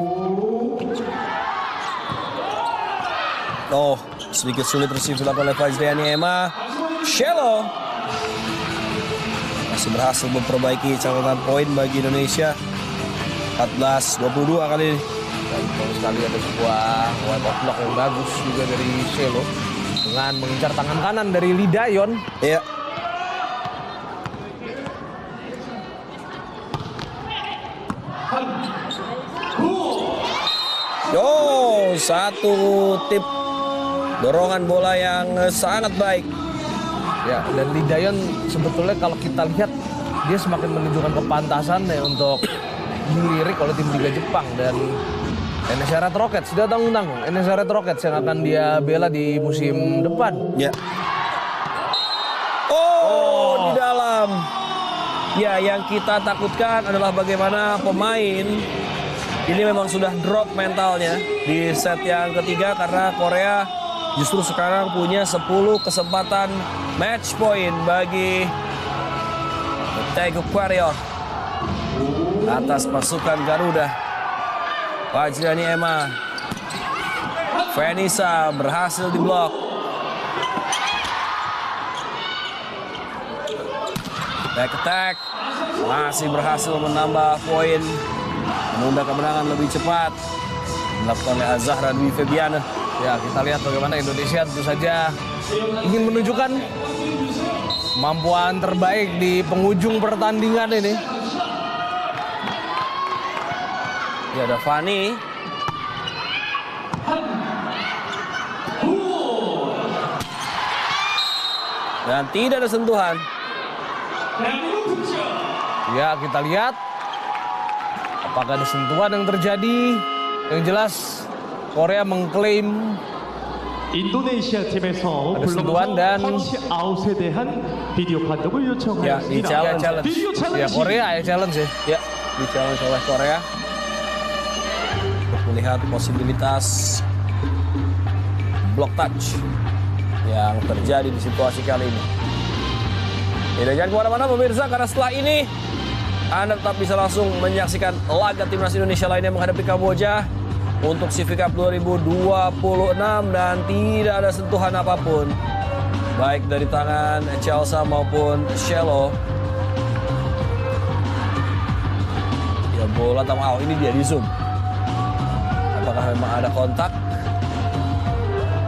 Oh, sedikit sulit receive dilakukan oleh Fajriani Ema. Shelo masih berhasil memperbaiki catatan poin bagi Indonesia. 14-22 kali ini. Dan bagus sekali ada sebuah wide of block yang bagus juga dari Shelo dengan mengincar tangan kanan dari Lee Dayon. Iya. Yo, satu tip dorongan bola yang sangat baik. Ya, dan Lee Dayon sebetulnya kalau kita lihat dia semakin menunjukkan kepantasan ya untuk dilirik oleh tim Liga Jepang. Dan NSA Red Rockets sudah tanggung-tanggung. NSA Red Rockets yang akan dia bela di musim depan. Ya. Oh, di dalam. Ya, yang kita takutkan adalah bagaimana pemain ini memang sudah drop mentalnya di set yang ketiga karena Korea justru sekarang punya 10 kesempatan match point bagi Taegu Warrior atas pasukan Garuda. Fajriani Ema, Vanessa berhasil diblok. Back attack masih berhasil menambah poin, menunda kemenangan lebih cepat dilakukan oleh Azahra Dwi Febiana. Ya, kita lihat bagaimana Indonesia tentu saja ingin menunjukkan kemampuan terbaik di penghujung pertandingan ini. Ya, ada Fani. Dan tidak ada sentuhan. Ya, kita lihat apakah ada sentuhan yang terjadi. Yang jelas Korea mengklaim 인도네시아 팀에서 ada sentuhan dan 터치 아웃에 대한 비디오 판독을 Ya, di 요청하였습니다. ya, challenge. challenge. 비디오 Ya, 챌린지. Korea ya challenge ya. Ya, di challenge oleh Korea. Untuk melihat posibilitas block touch yang terjadi di situasi kali ini. Ya, jangan kemana-mana pemirsa, karena setelah ini Anda tetap bisa langsung menyaksikan laga timnas Indonesia lainnya menghadapi Kamboja untuk CIVI Cup 2026 dan tidak ada sentuhan apapun baik dari tangan Chelsea maupun Shelo. Ya bola tamu ini dia di zoom. Apakah memang ada kontak?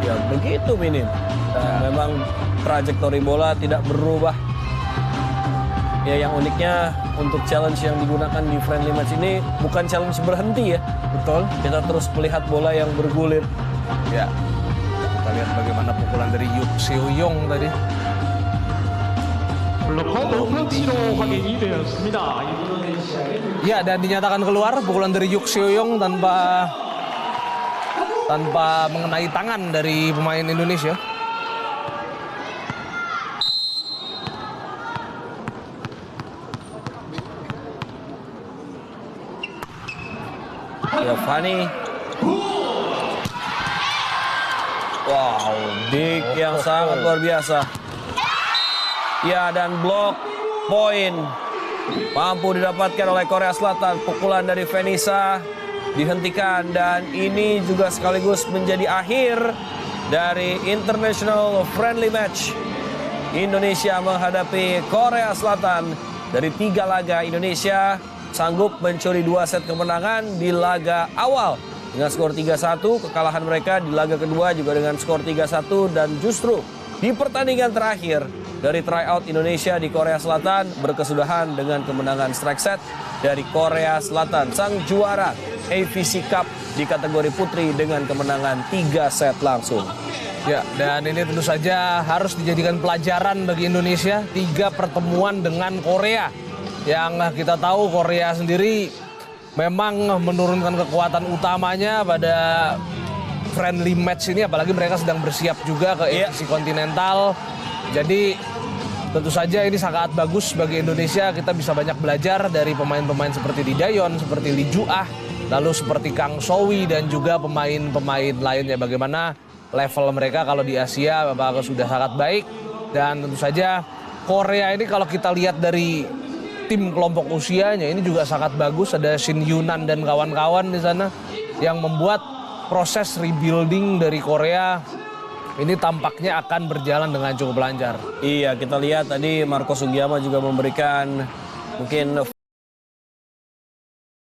Ya begitu minim. Dan memang trajektori bola tidak berubah. Ya yang uniknya untuk challenge yang digunakan di friendly match ini bukan challenge berhenti ya. Betul. Kita terus melihat bola yang bergulir. Ya. Kita lihat bagaimana pukulan dari Yuk Seo-yong tadi. 블로커 노펀치로 확인이 되었습니다. Ya, dan dinyatakan keluar pukulan dari Yuk Seo-yong tanpa mengenai tangan dari pemain Indonesia. Ya Fani. Wow, dig yang sangat luar biasa. Ya dan blok poin mampu didapatkan oleh Korea Selatan. Pukulan dari Vanessa dihentikan dan ini juga sekaligus menjadi akhir dari International Friendly Match. Indonesia menghadapi Korea Selatan. Dari 3 laga Indonesia sanggup mencuri 2 set kemenangan di laga awal dengan skor 3-1. Kekalahan mereka di laga kedua juga dengan skor 3-1 dan justru di pertandingan terakhir dari tryout Indonesia di Korea Selatan berkesudahan dengan kemenangan strike set dari Korea Selatan, sang juara AVC Cup di kategori putri dengan kemenangan 3 set langsung. Ya, dan ini tentu saja harus dijadikan pelajaran bagi Indonesia. 3 pertemuan dengan Korea. Yang kita tahu Korea sendiri memang menurunkan kekuatan utamanya pada friendly match ini. Apalagi mereka sedang bersiap juga ke AFC Continental. Jadi tentu saja ini sangat bagus bagi Indonesia. Kita bisa banyak belajar dari pemain-pemain seperti Lee Dayon, seperti Lee Ju-ah, lalu seperti Kang Sowi dan juga pemain-pemain lainnya. Bagaimana level mereka kalau di Asia apakah sudah sangat baik. Dan tentu saja Korea ini kalau kita lihat dari tim kelompok usianya ini juga sangat bagus. Ada Shin Yunan dan kawan-kawan di sana yang membuat proses rebuilding dari Korea ini tampaknya akan berjalan dengan cukup lancar. Iya, kita lihat tadi Marco Sugiyama juga memberikan mungkin